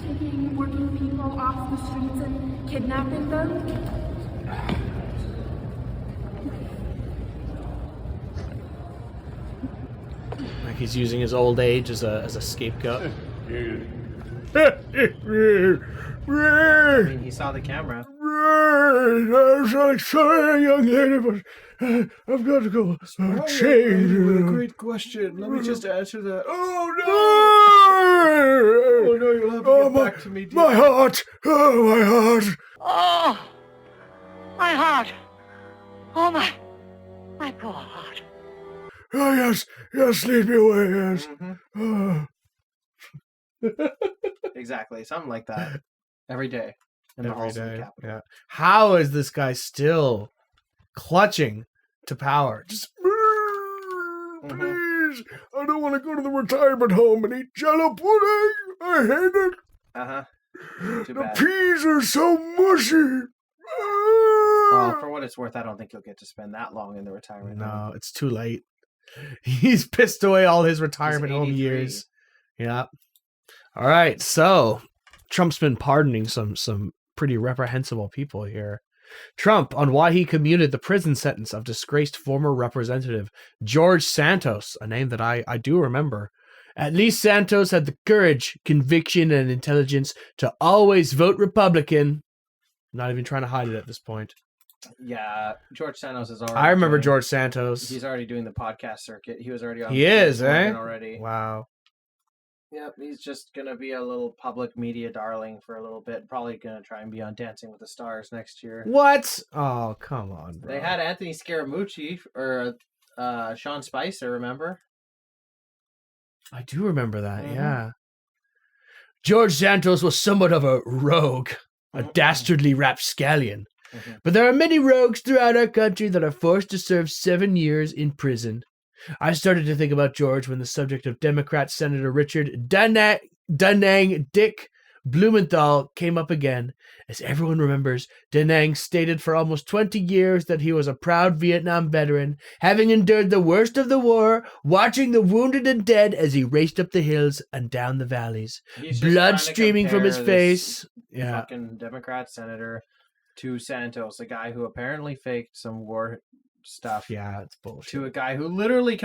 taking working people off the streets and kidnapping them? Like he's using his old age as a scapegoat. I mean, he saw the camera. Sorry, young lady, but I've got to go change. Great question. Let me just answer that. Oh no! Oh no, you'll have to get back to me, dear. My heart! Oh, my heart! Oh, my heart. Oh, my poor heart. Oh, yes, lead me away, yes. Exactly, something like that. Every day. In the halls of the Capitol. Yeah. How is this guy still clutching to power? Just please, I don't want to go to the retirement home and eat Jello pudding. I hate it. Too The bad. peas are so mushy. Well, for what it's worth, I don't think you'll get to spend that long in the retirement home. No, it's too late. He's pissed away all his retirement home 83. years. Yeah. All right. So Trump's been pardoning some pretty reprehensible people here. Trump on why he commuted the prison sentence of disgraced former representative George Santos, a name that I do remember. At least Santos had the courage, conviction, and intelligence to always vote Republican. Not even trying to hide it at this point. Yeah, George Santos is already. I remember doing- George Santos. He's already doing the podcast circuit. He was already on. He is, Rogan eh? Already. Wow. Yep, he's just gonna be a little public media darling for a little bit. Probably gonna try and be on Dancing with the Stars next year. What? Oh, come on, bro. They had Anthony Scaramucci or Sean Spicer. Remember? I do remember that, Mhm. yeah. George Santos was somewhat of a rogue, a dastardly rapscallion. Mhm. But there are many rogues throughout our country that are forced to serve 7 years in prison. I started to think about George when the subject of Democrat Senator Richard Da Nang Dick Blumenthal came up again. As everyone remembers, Da Nang stated for almost 20 years that he was a proud Vietnam veteran, having endured the worst of the war, watching the wounded and dead as he raced up the hills and down the valleys. He's just Blood trying to streaming from his compare this face. Yeah. Fucking Democrat senator to Santos, a guy who apparently faked some war stuff. Yeah, it's bullshit. To a guy who literally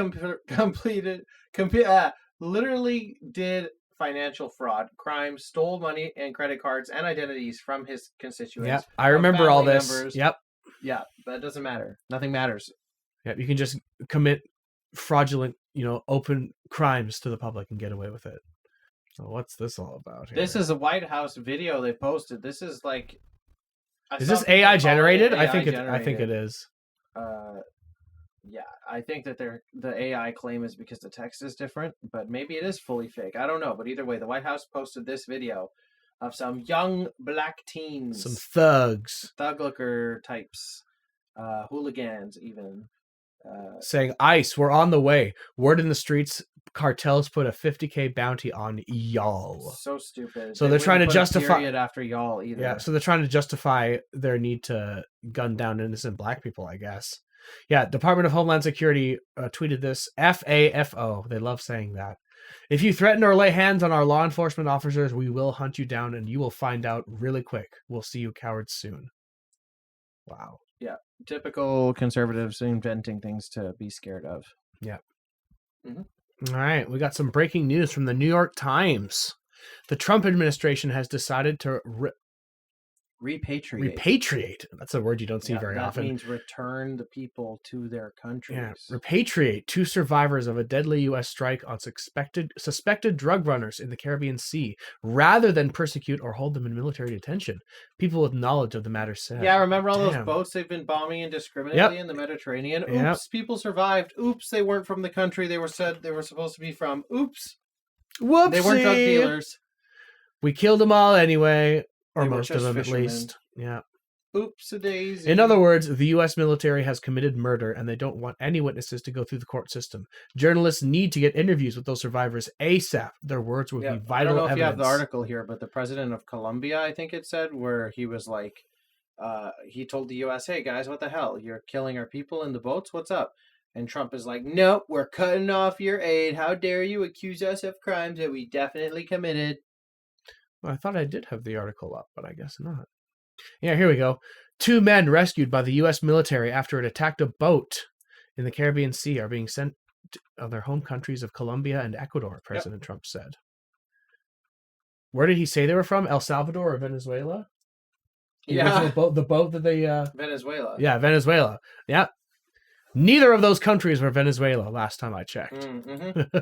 literally did financial fraud, crimes, stole money and credit cards and identities from his constituents. Yep, I from remember all family this. members. Yep. Yeah, but it doesn't matter. Nothing matters. Yep, you can just commit fraudulent, open crimes to the public and get away with it. So what's this all about here? This is a White House video they posted. This is like. Is this AI generated? I AI think it generated. is. Yeah, I think that the AI claim is because the text is different, but maybe it is fully fake. I don't know, but either way, the White House posted this video of some young black teens, Some thugs. thug looker types, hooligans even, saying, ICE, we're on the way. Word in the streets, cartels put a $50K bounty on y'all. So stupid. So they're trying to wouldn't put a justify period after y'all either. Yeah, so they're trying to justify their need to gun down innocent black people, I guess. Yeah, Department of Homeland Security tweeted this. FAFO. They love saying that. If you threaten or lay hands on our law enforcement officers, we will hunt you down and you will find out really quick. We'll see you cowards soon. Wow. Yeah, typical conservatives inventing things to be scared of. Yeah. Mm-hmm. All right, we got some breaking news from the New York Times. The Trump administration has decided to Repatriate. repatriate. That's a word you don't see very often. That means return the people to their countries. Yeah, repatriate 2 survivors of a deadly U.S. strike on suspected drug runners in the Caribbean Sea, rather than persecute or hold them in military detention. People with knowledge of the matter said. Yeah, remember all those boats they've been bombing indiscriminately in the Mediterranean? Oops, people survived. Oops, they weren't from the country they were supposed to be from. Oops. Whoopsie. They weren't drug dealers. We killed them all anyway. Or They were most of just them, fishermen. at least. Yeah. Oops-a-daisy. In other words, the U.S. military has committed murder, and they don't want any witnesses to go through the court system. Journalists need to get interviews with those survivors ASAP. Their words will be vital evidence. I don't know if you have the article here, but the president of Colombia, I think it said, where he was like, he told the U.S., hey, guys, what the hell? You're killing our people in the boats? What's up? And Trump is like, nope, we're cutting off your aid. How dare you accuse us of crimes that we definitely committed? Well, I thought I did have the article up, but I guess not. Yeah, here we go. 2 men rescued by the U.S. military after it attacked a boat in the Caribbean Sea are being sent to their home countries of Colombia and Ecuador, President Trump said. Where did he say they were from? El Salvador or Venezuela? Yeah. The boat that they... Venezuela. Yeah, Venezuela. Yeah. Neither of those countries were Venezuela last time I checked. Mm-hmm.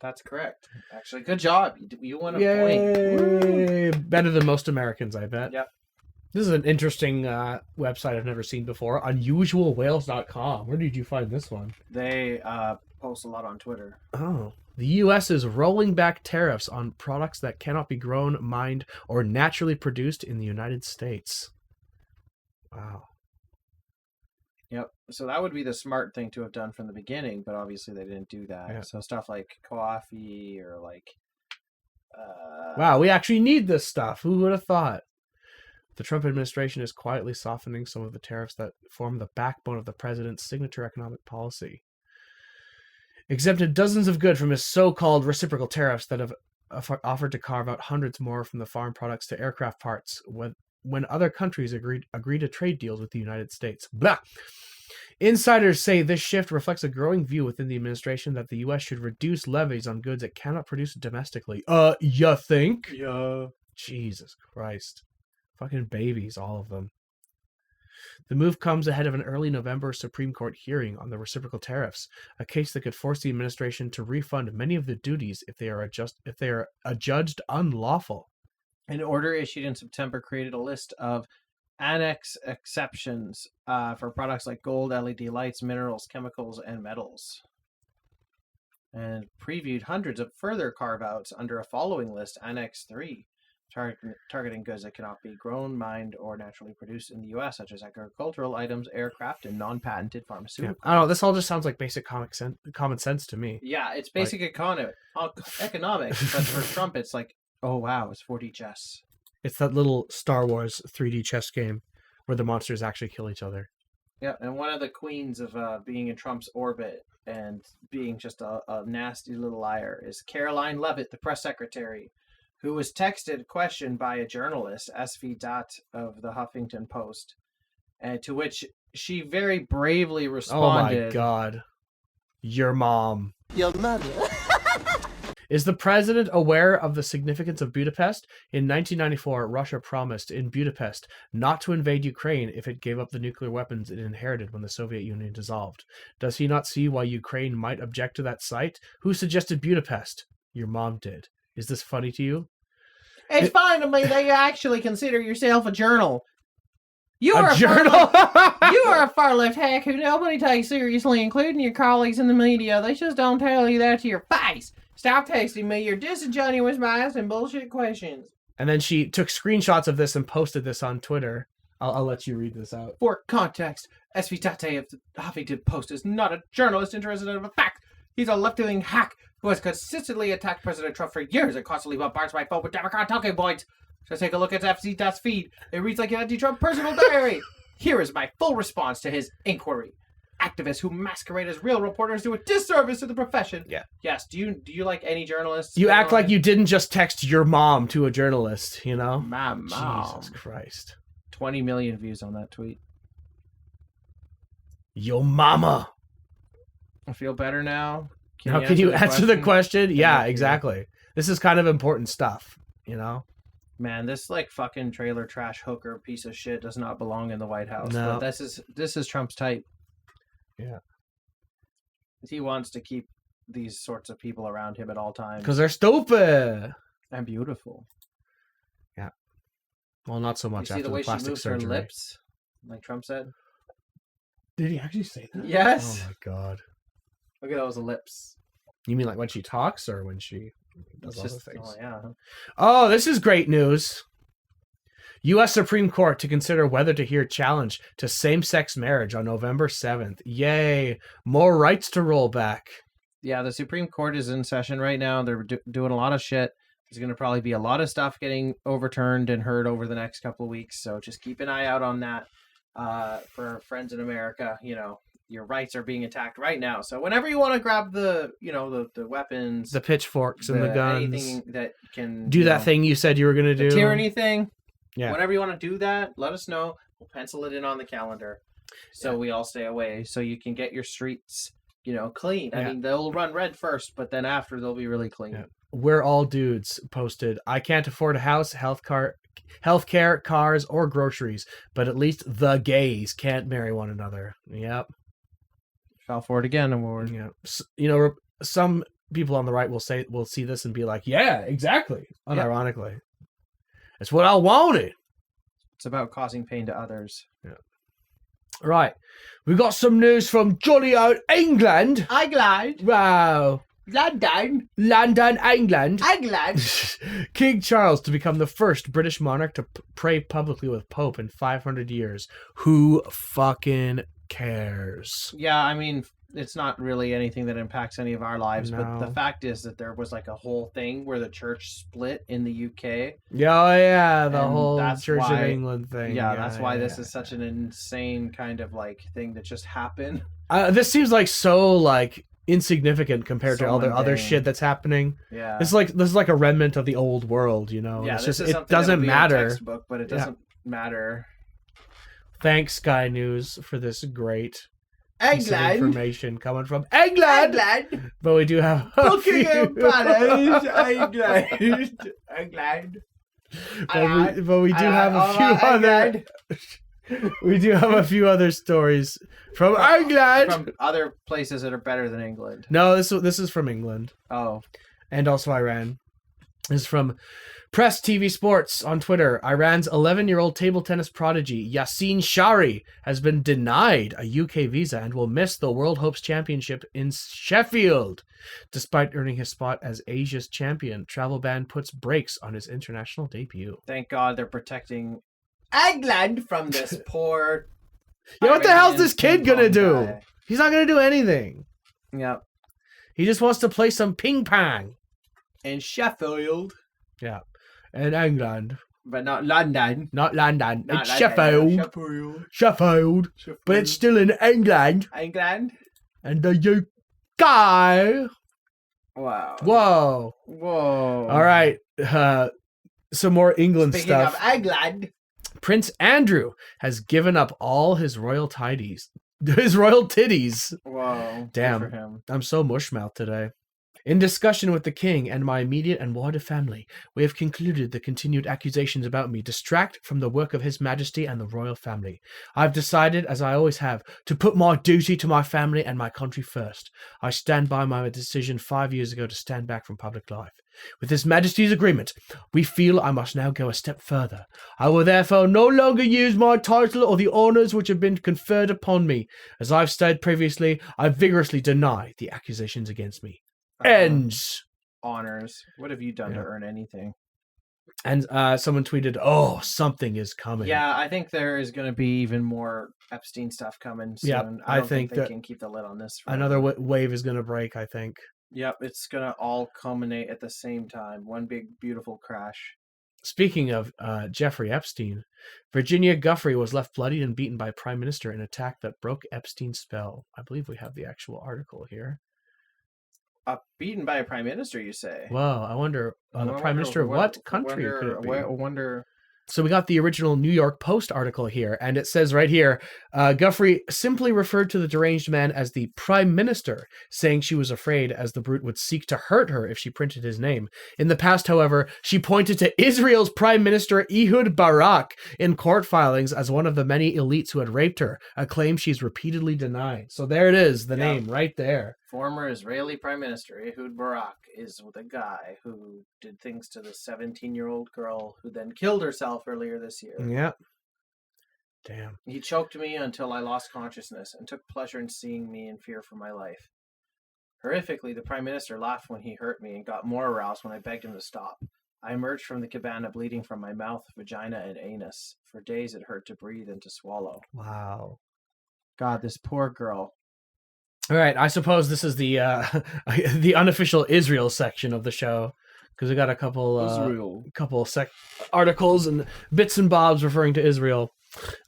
That's correct. Actually, good job. You won a Yay! point. Better than most Americans, I bet. Yep. This is an interesting website I've never seen before. Unusualwhales.com. Where did you find this one? They post a lot on Twitter. Oh. The U.S. is rolling back tariffs on products that cannot be grown, mined, or naturally produced in the United States. Wow. Yep. So that would be the smart thing to have done from the beginning, but obviously they didn't do that. Yeah. So stuff like coffee or like... wow, we actually need this stuff. Who would have thought? The Trump administration is quietly softening some of the tariffs that form the backbone of the president's signature economic policy. Exempted dozens of goods from his so-called reciprocal tariffs that have offered to carve out hundreds more from the farm products to aircraft parts when other countries agree to trade deals with the United States. Blah! Insiders say this shift reflects a growing view within the administration that the U.S. should reduce levies on goods it cannot produce domestically. You think? Yeah. Jesus Christ. Fucking babies, all of them. The move comes ahead of an early November Supreme Court hearing on the reciprocal tariffs, a case that could force the administration to refund many of the duties if they are adjudged unlawful. An order issued in September created a list of annex exceptions for products like gold, LED lights, minerals, chemicals, and metals. And previewed hundreds of further carve-outs under a following list, Annex 3, targeting goods that cannot be grown, mined, or naturally produced in the U.S., such as agricultural items, aircraft, and non-patented pharmaceuticals. I don't know, this all just sounds like basic common sense to me. Yeah, it's basic economics, but for Trump, it's like, oh wow, it's 4D chess. It's that little Star Wars 3D chess game where the monsters actually kill each other. Yeah, and one of the queens of being in Trump's orbit and being just a nasty little liar is Caroline Leavitt, the press secretary, who was questioned by a journalist, SV Datt of the Huffington Post, and to which she very bravely responded. Oh my God. Your mom. Your mother. Is the president aware of the significance of Budapest? In 1994, Russia promised in Budapest not to invade Ukraine if it gave up the nuclear weapons it inherited when the Soviet Union dissolved. Does he not see why Ukraine might object to that site? Who suggested Budapest? Your mom did. Is this funny to you? It's fine to me that you actually consider yourself a journal. You are a journal? You are a far-left hack who nobody takes seriously, including your colleagues in the media. They just don't tell you that to your face. Stop texting me your disingenuous bias and bullshit questions. And then she took screenshots of this and posted this on Twitter. I'll let you read this out. For context, SV Tate of the Huffington Post is not a journalist interested in a fact. He's a left-wing hack who has consistently attacked President Trump for years and constantly bombards my phone with Democrat talking points. Just take a look at FCT's feed. It reads like an anti-Trump personal diary. Here is my full response to his inquiry. Activists who masquerade as real reporters do a disservice to the profession. Yeah. Yes. Do you like any journalists? You act like you didn't just text your mom to a journalist, you know? My mom. Jesus Christ. 20 million views on that tweet. Your mama. I feel better now. Now, can you answer the question? Yeah, you. Exactly. This is kind of important stuff, you know? Man, this like fucking trailer trash hooker piece of shit does not belong in the White House. No. But this is Trump's type. Yeah. He wants to keep these sorts of people around him at all times. Because they're stupid. And beautiful. Yeah. Well, not so You much see after the the way she plastic moves surgery. her lips? Like Trump said? Did he actually say that? Yes. Oh my god. Look at those lips. You mean like when she talks or when she does It's other just, things? oh yeah. Oh, this is great news. U.S. Supreme Court to consider whether to hear challenge to same-sex marriage on November 7th. Yay. More rights to roll back. Yeah, the Supreme Court is in session right now. They're doing a lot of shit. There's going to probably be a lot of stuff getting overturned and heard over the next couple of weeks. So just keep an eye out on that. For our friends in America, you know, your rights are being attacked right now. So whenever you want to grab the weapons, The pitchforks and the guns. anything that can Do that thing you said you were going to the do. tyranny thing. Yeah. Whenever you want to do that, let us know. We'll pencil it in on the calendar, so we all stay away. So you can get your streets, you know, clean. I Yeah. mean, they'll run red first, but then after they'll be really clean. Yeah. We're all dudes posted. I can't afford a house, healthcare, cars, or groceries, but at least the gays can't marry one another. Yep. Fell for it again, and Yeah. You know, some people on the right will see this and be like, "Yeah, exactly." Unironically, it's what I wanted. it's about causing pain to others. Right, we got some news from jolly old England. England, Wow, London, England. England. King Charles to become the first British monarch to pray publicly with Pope in 500 years. Who fucking cares? Yeah, I mean, it's not really anything that impacts any of our lives, but the No. fact is that there was like a whole thing where the church split in the UK. Yeah, the And whole that's Church why- of England thing. Yeah, that's why this is such an insane kind of like thing that just happened. This seems like so like insignificant compared to So all the other mundane. shit that's happening. Yeah. This is like a remnant of the old world, you know. Yeah, It's this just is it something that'll doesn't be in a matter. textbook, but it Yeah. doesn't matter. Thanks, Sky News, for this great piece of England, information coming from England. England, But we do have Buckingham Palace, England, England. but we do have a few other. We do have a few other stories from England. From other places that are better than England. No, this is from England Oh, and also Iran. This is from Press TV Sports on Twitter. Iran's 11-year-old table tennis prodigy Yassine Shari has been denied a UK visa and will miss the World Hopes Championship in Sheffield. Despite earning his spot as Asia's champion, travel ban puts brakes on his international debut. thank God they're protecting England from this poor. Yeah, what the hell's this Iranian kid gonna ping do? pong guy. He's not gonna do anything. Yep. He just wants to play some ping pong. In Sheffield, Yeah. In England. but not London. Not London. Not It's London, Sheffield. Sheffield. Sheffield. But it's still in England. England. And the UK. Wow. Whoa. Whoa. All right. Some more England Speaking stuff. of England, Prince Andrew has given up all his royal tidies. His royal titties. whoa. good Damn. for him. I'm so mushmouth today. In discussion with the king and my immediate and wider family, we have concluded the continued accusations about me distract from the work of His Majesty and the royal family. I've decided, as I always have, to put my duty to my family and my country first. I stand by my decision 5 years ago to stand back from public life. With His Majesty's agreement, we feel I must now go a step further. I will therefore no longer use my title or the honours which have been conferred upon me. As I've stated previously, I vigorously deny the accusations against me. Ends. Honors. What have you done to Yeah. earn anything? And someone tweeted, "Oh, something is coming." Yeah, I think there is going to be even more Epstein stuff coming soon. Yep, I don't think think they that can keep the lid on this. another forever. wave is going to break, I think. Yep, it's going to all culminate at the same time. One big, beautiful crash. Speaking of Jeffrey Epstein, Virginia Giuffre was left bloodied and beaten by Prime Minister in an attack that broke Epstein's spell. I believe we have the actual article here. Beaten by a prime minister, you say? Well, I wonder, the Prime Minister of what country could it be? I wonder. So we got the original New York Post article here, and it says right here, Giuffre simply referred to the deranged man as the Prime Minister, saying she was afraid as the brute would seek to hurt her if she printed his name. In the past, however, she pointed to Israel's Prime Minister Ehud Barak in court filings as one of the many elites who had raped her, a claim she's repeatedly denied. So there it is, the name right there. Former Israeli Prime Minister Ehud Barak is the guy who did things to the 17-year-old girl who then killed herself earlier this year. Yeah. Damn. He choked me until I lost consciousness and took pleasure in seeing me in fear for my life. Horrifically, the Prime Minister laughed when he hurt me and got more aroused when I begged him to stop. I emerged from the cabana bleeding from my mouth, vagina, and anus. For days it hurt to breathe and to swallow. Wow. God, this poor girl. All right, I suppose this is the the unofficial Israel section of the show, because we got a couple articles and bits and bobs referring to Israel.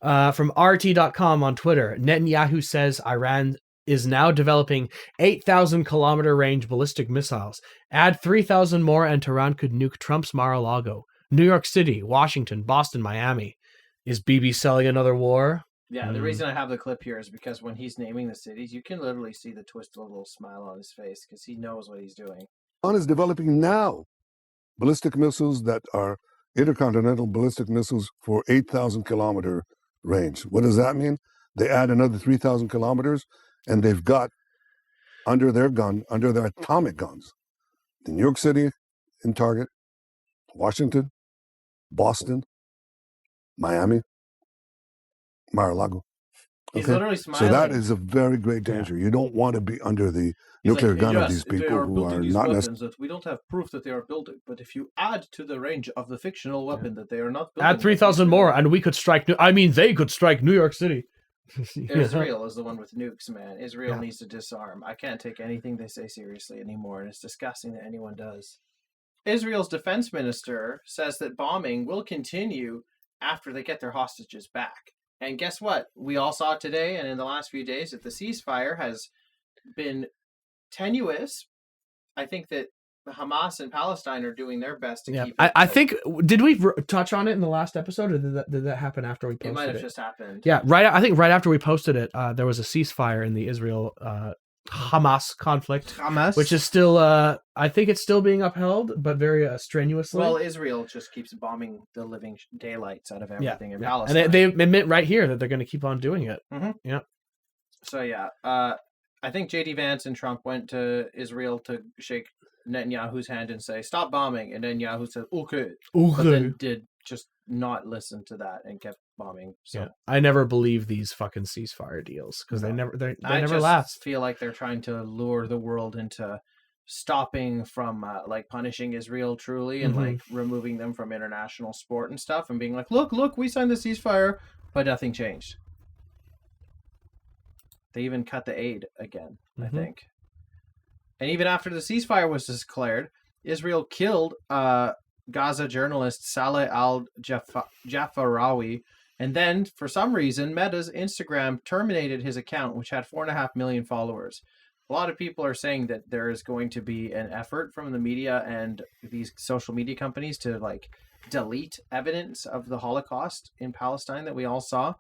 From RT.com on Twitter, Netanyahu says Iran is now developing 8,000-kilometer range ballistic missiles. Add 3,000 more and Tehran could nuke Trump's Mar-a-Lago. New York City, Washington, Boston, Miami. Is Bibi selling another war? Yeah, the reason I have the clip here is because when he's naming the cities, you can literally see the twisted little smile on his face because he knows what he's doing. Iran is developing now ballistic missiles that are intercontinental ballistic missiles for 8,000-kilometer range. What does that mean? They add another 3,000 kilometers, and they've got under their atomic guns, the New York City in target, Washington, Boston, Miami, Mar-a-Lago. He's literally smiling. So that is a very great danger. You don't want to be under the nuclear gun of these people who are not necessarily. We don't have proof that they are building, but if you add to the range of the fictional weapon that they are not building, add 3,000 more, and we could strike. They could strike New York City. Israel is the one with nukes, man. Israel needs to disarm. I can't take anything they say seriously anymore, and it's disgusting that anyone does. Israel's defense minister says that bombing will continue after they get their hostages back. And guess what? We all saw today and in the last few days that the ceasefire has been tenuous. I think that Hamas and Palestine are doing their best to keep it. I think, did we touch on it in the last episode, or did that happen after we posted it? It might have just happened. Yeah, I think right after we posted it, there was a ceasefire in the Israel Hamas conflict, which is still, I think it's still being upheld, but very strenuously. Well, Israel just keeps bombing the living daylights out of everything in Palestine. And they admit right here that they're going to keep on doing it. Mm-hmm. Yeah. So, I think J.D. Vance and Trump went to Israel to shake Netanyahu's hand and say, stop bombing. And Netanyahu said, okay. But then did just not listen to that and kept bombing. So yeah. I never believe these fucking ceasefire deals because they never last. I feel like they're trying to lure the world into stopping from punishing Israel truly and like removing them from international sport and stuff and being like, look, we signed the ceasefire, but nothing changed. They even cut the aid again, I think. And even after the ceasefire was declared, Israel killed Gaza journalist Saleh al-Jafarawi, and then, for some reason, Meta's Instagram terminated his account, which had 4.5 million followers. A lot of people are saying that there is going to be an effort from the media and these social media companies to delete evidence of the Holocaust in Palestine that we all saw.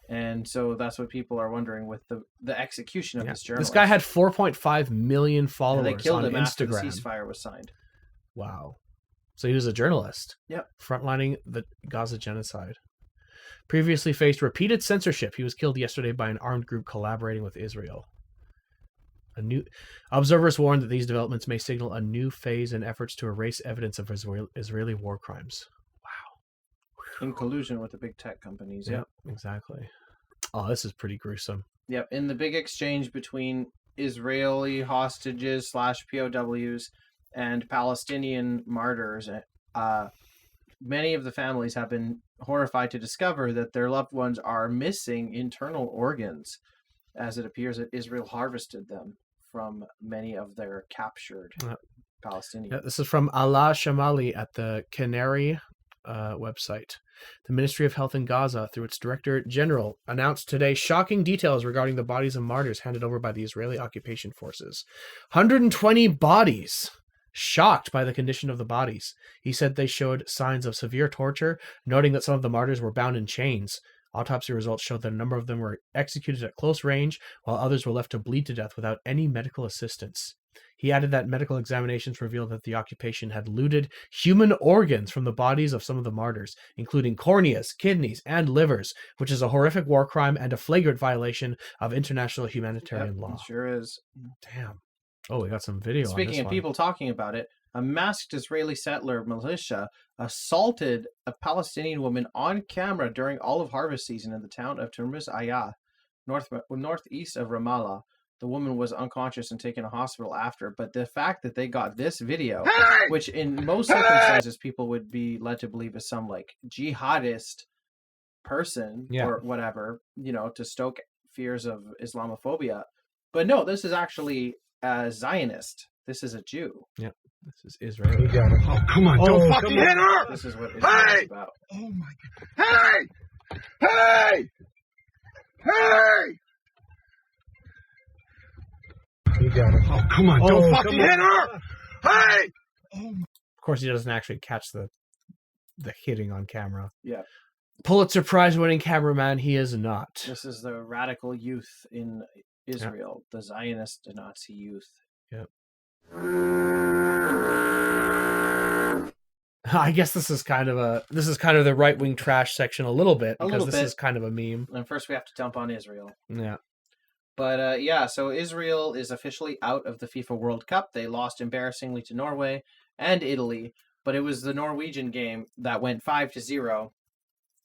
And so that's what people are wondering with the execution of this journalist. This guy had 4.5 million followers on Instagram. They killed him after the ceasefire was signed. Wow. So he was a journalist. Yep. Frontlining the Gaza genocide. Previously faced repeated censorship. He was killed yesterday by an armed group collaborating with Israel. Observers warned that these developments may signal a new phase in efforts to erase evidence of Israeli war crimes. Wow. In collusion with the big tech companies. Yep, exactly. Oh, this is pretty gruesome. Yep. In the big exchange between Israeli hostages / POWs and Palestinian martyrs, many of the families have been horrified to discover that their loved ones are missing internal organs, as it appears that Israel harvested them from many of their captured Palestinians. Yeah, this is from Ala Shamali at the Canary website. The Ministry of Health in Gaza, through its Director General, announced today shocking details regarding the bodies of martyrs handed over by the Israeli occupation forces. 120 bodies. Shocked by the condition of the bodies. He said they showed signs of severe torture, noting that some of the martyrs were bound in chains. Autopsy results showed that a number of them were executed at close range, while others were left to bleed to death without any medical assistance. He added that medical examinations revealed that the occupation had looted human organs from the bodies of some of the martyrs, including corneas, kidneys, and livers, which is a horrific war crime and a flagrant violation of international humanitarian law. It sure is. Damn. Oh, we got some video on Speaking this of one. people talking about it, a masked Israeli settler militia assaulted a Palestinian woman on camera during olive harvest season in the town of Termuz Ayah, northeast of Ramallah. The woman was unconscious and taken to hospital after, but the fact that they got this video, which in most circumstances people would be led to believe is some like jihadist person or whatever, you know, to stoke fears of Islamophobia. But no, this is actually a Zionist. This is a Jew. Yeah, this is Israel. Oh, come on. Don't fucking hit her. This is what Israel is about. Oh, my God. Hey! You got it. Oh, come on. Don't fucking hit her. Hey! Of course, he doesn't actually catch the hitting on camera. Yeah. Pulitzer Prize-winning cameraman, he is not. This is the radical youth in Israel, the Zionist Nazi youth. Yep. I guess this is kind of the right-wing trash section a little bit, because this is kind of a meme. And first we have to dump on Israel. Yeah. But so Israel is officially out of the FIFA World Cup. They lost embarrassingly to Norway and Italy, but it was the Norwegian game that went 5-0,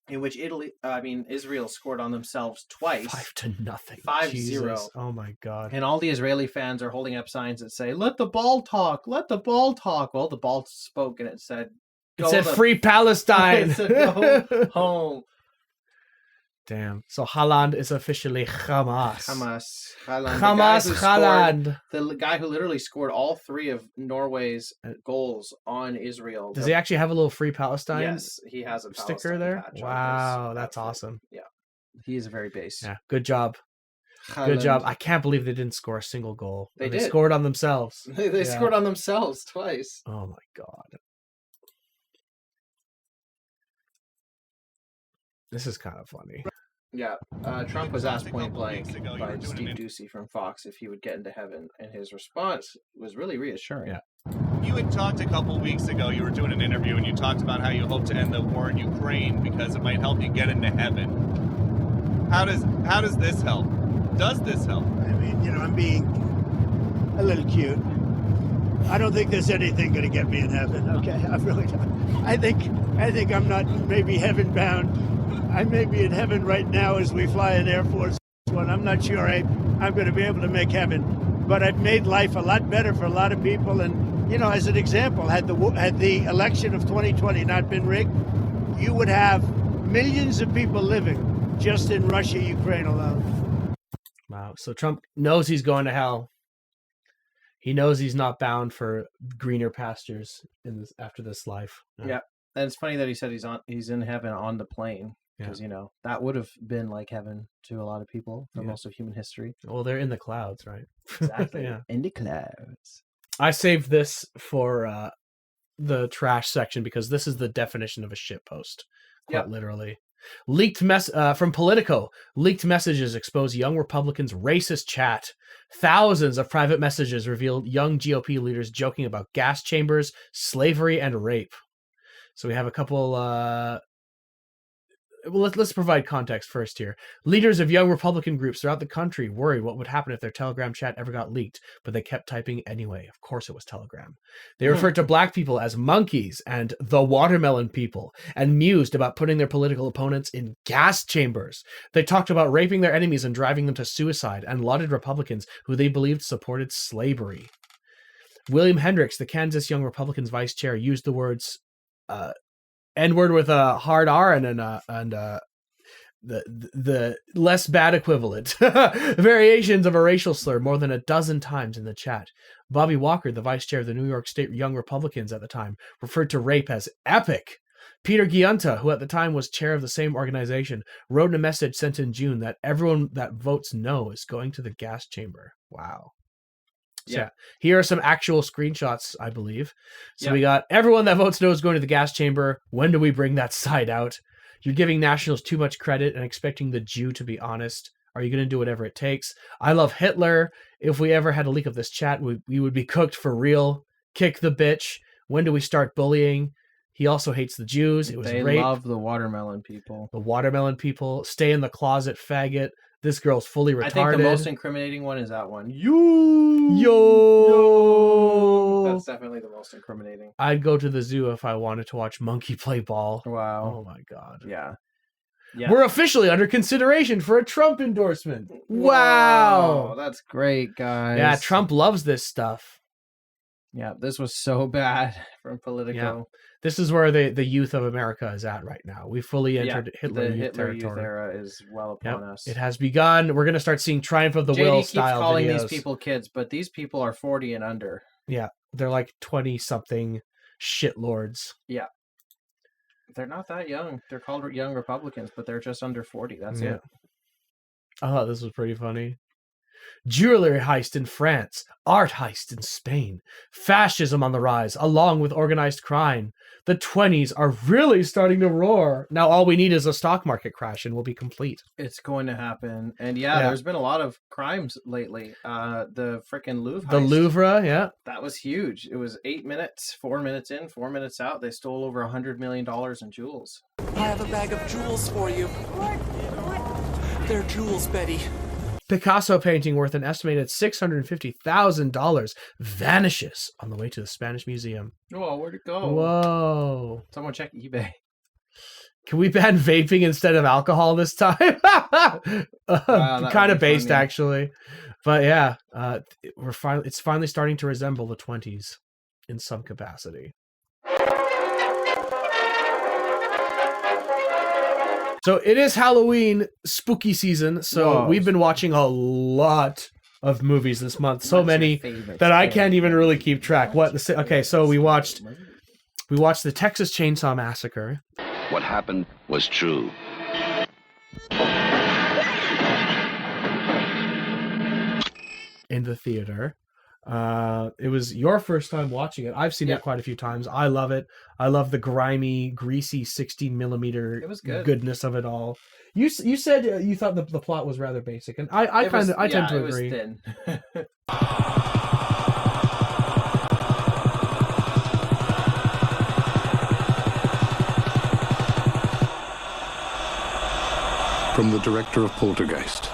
in which Israel scored on themselves twice. 5-0. 5-0. Oh my God. And all the Israeli fans are holding up signs that say, "Let the ball talk, let the ball talk." Well, the ball spoke and it said, "Free Palestine." It said, "Go home." Damn. So Haaland is officially Hamas. Haaland. The guy who literally scored all three of Norway's goals on Israel. Does he actually have a little Free Palestine? Yes, he has a sticker there. Wow, that's awesome. Yeah, he is very base. Yeah, good job. Haaland. Good job. I can't believe they didn't score a single goal. They scored on themselves. They scored on themselves twice. Oh my God. This is kind of funny. Yeah, Trump was asked point blank by Steve Doocy from Fox if he would get into heaven, and his response was really reassuring. Yeah. You had talked a couple weeks ago, you were doing an interview, and you talked about how you hope to end the war in Ukraine because it might help you get into heaven. How does this help? Does this help? I mean, I'm being a little cute. I don't think there's anything going to get me in heaven, okay? I really don't. I think I'm not maybe heaven bound. I may be in heaven right now as we fly an Air Force One. I'm not sure I'm going to be able to make heaven, but I've made life a lot better for a lot of people. And as an example, had the election of 2020 not been rigged, you would have millions of people living just in Russia, Ukraine alone. Wow. So Trump knows he's going to hell. He knows he's not bound for greener pastures after this life. Yeah. And it's funny that he said he's in heaven on the plane. Because, that would have been like heaven to a lot of people for most of human history. Well, they're in the clouds, right? Exactly. Yeah. In the clouds. I saved this for the trash section because this is the definition of a shitpost. Quite literally. From Politico. Leaked messages expose young Republicans' racist chat. Thousands of private messages revealed young GOP leaders joking about gas chambers, slavery, and rape. So we have a couple... Well, let's provide context first here. Leaders of young Republican groups throughout the country worried what would happen if their Telegram chat ever got leaked, but they kept typing anyway. Of course it was Telegram. They referred to black people as monkeys and the watermelon people, and mused about putting their political opponents in gas chambers. They talked about raping their enemies and driving them to suicide, and lauded Republicans who they believed supported slavery. William Hendricks, the Kansas Young Republicans vice chair, used the words N-word with a hard R and the less bad equivalent. Variations of a racial slur more than a dozen times in the chat. Bobby Walker, the vice chair of the New York State Young Republicans at the time, referred to rape as epic. Peter Giunta, who at the time was chair of the same organization, wrote in a message sent in June that everyone that votes no is going to the gas chamber. Wow. So yeah, here are some actual screenshots, I believe. So we got everyone that votes no is going to the gas chamber. When do we bring that side out? You're giving nationals too much credit and expecting the Jew to be honest. Are you going to do whatever it takes? I love Hitler. If we ever had a leak of this chat, we would be cooked for real. Kick the bitch. When do we start bullying? He also hates the Jews. It was they rape. love the watermelon people. The watermelon people. Stay in the closet, faggot. This girl's fully retarded. I think the most incriminating one is that one. Yo. That's definitely the most incriminating. I'd go to the zoo if I wanted to watch monkey play ball. Wow. Oh my God. Yeah. We're officially under consideration for a Trump endorsement. Wow. That's great, guys. Yeah, Trump loves this stuff. Yeah, this was so bad from Politico. Yeah. This is where the youth of America is at right now. We fully entered Hitler youth territory. Youth era is well upon us. It has begun. We're going to start seeing Triumph of the Will style videos. JD keeps calling these people kids, but these people are 40 and under. Yeah, they're like 20-something shitlords. Yeah. They're not that young. They're called young Republicans, but they're just under 40. That's it. I thought this was pretty funny. Jewelry heist in France, art heist in Spain, fascism on the rise, along with organized crime. The 20s are really starting to roar. Now all we need is a stock market crash and we'll be complete. It's going to happen. And there's been a lot of crimes lately. The freaking Louvre heist. The Louvre, yeah. That was huge. It was 8 minutes, 4 minutes in, 4 minutes out. They stole over $100 million in jewels. I have a bag of jewels for you. What? They're jewels, Betty. Picasso painting worth an estimated $650,000 vanishes on the way to the Spanish Museum. Oh, where'd it go? Whoa. Someone check eBay. Can we ban vaping instead of alcohol this time? Kind of based, funny. Actually. But yeah, it's finally starting to resemble the 20s in some capacity. So it is Halloween spooky season, so we've been watching a lot of movies this month. So many that I can't even really keep track. Okay, so we watched the Texas Chainsaw Massacre. What happened was true. In the theater. It was your first time watching it. I've seen it quite a few times. I love it. I love the grimy, greasy 16mm goodness of it all. You said you thought the plot was rather basic, and I tend to agree. It was thin. From the director of Poltergeist,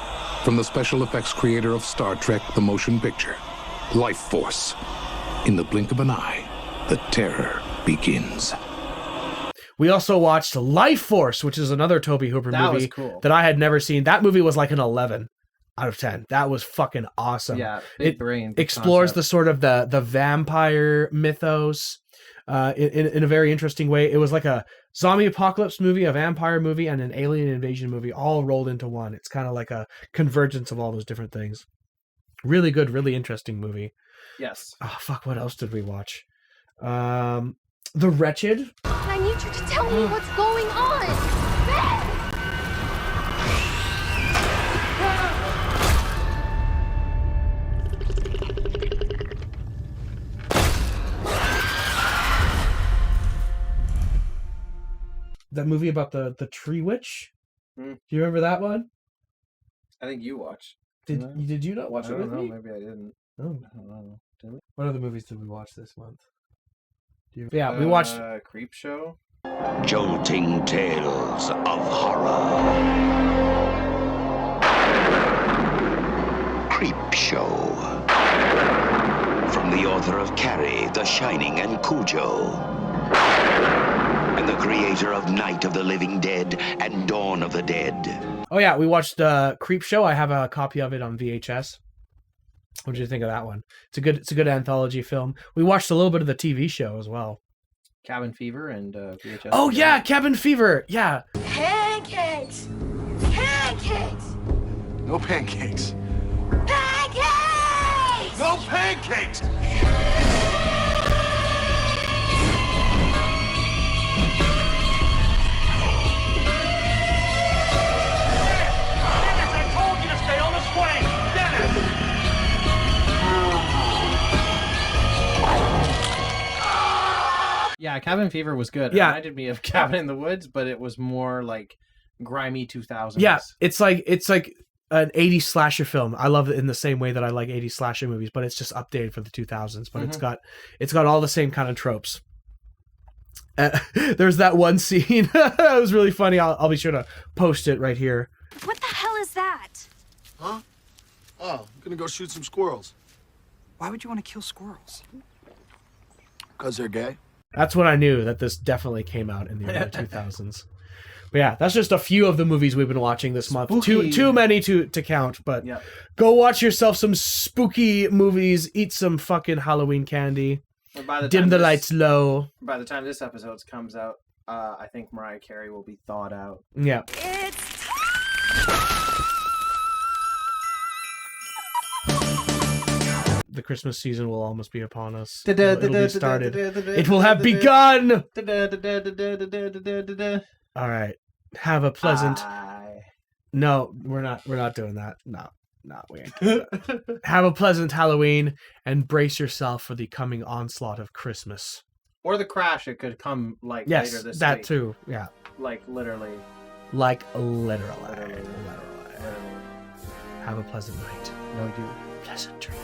from the special effects creator of Star Trek: The Motion Picture, Life Force. In the blink of an eye, the terror begins. We also watched Life Force, which is another Tobe Hooper movie that I had never seen. That movie was like an 11 out of 10. That was fucking awesome. Yeah, big brain. It explores the sort of the vampire mythos in a very interesting way. It was like a zombie apocalypse movie, a vampire movie, and an alien invasion movie all rolled into one. It's kind of like a convergence of all those different things. Really good, really interesting movie. Yes. Oh, fuck, what else did we watch? The Wretched. I need you to tell me what's going on. Ben! That movie about the tree witch? Do you remember that one? I think you watched. Did you not watch it with me? Maybe I didn't. Oh. I don't know. Did we? What other movies did we watch this month? We watched Creep Show. Jolting tales of horror. Creep Show. From the author of Carrie, The Shining, and Cujo. And the creator of Night of the Living Dead and Dawn of the Dead. Oh yeah, we watched Creep Show. I have a copy of it on VHS. What did you think of that one? It's a good anthology film. We watched a little bit of the TV show as well. Cabin Fever and VHS. Oh yeah, Cabin Fever. Yeah. Pancakes! Pancakes! No pancakes. Pancakes! No pancakes! I told you to stay on the swing! Yeah, Cabin Fever was good. Yeah. It reminded me of Cabin in the Woods, but it was more like grimy 2000s. Yeah, it's like an 80s slasher film. I love it in the same way that I like 80s slasher movies, but it's just updated for the 2000s. But it's got all the same kind of tropes. There's that one scene. It was really funny. I'll be sure to post it right here. What the hell is that? Huh? Oh, I'm gonna go shoot some squirrels. Why would you want to kill squirrels? Because they're gay? That's when I knew that this definitely came out in the early 2000s. But yeah, that's just a few of the movies we've been watching this month. Too many to count, but go watch yourself some spooky movies, eat some fucking Halloween candy, dim the lights low. By the time this episode comes out, I think Mariah Carey will be thawed out. Yeah. The Christmas season will almost be upon us. It'll be started. It will have begun! All right. Have a pleasant... No, we're not doing that. No, we ain't doing that. Have a pleasant Halloween and brace yourself for the coming onslaught of Christmas. Or the crash, it could come later this week. Yes, that too, yeah. Like literally. Have a pleasant night. No, you. Pleasant dreams.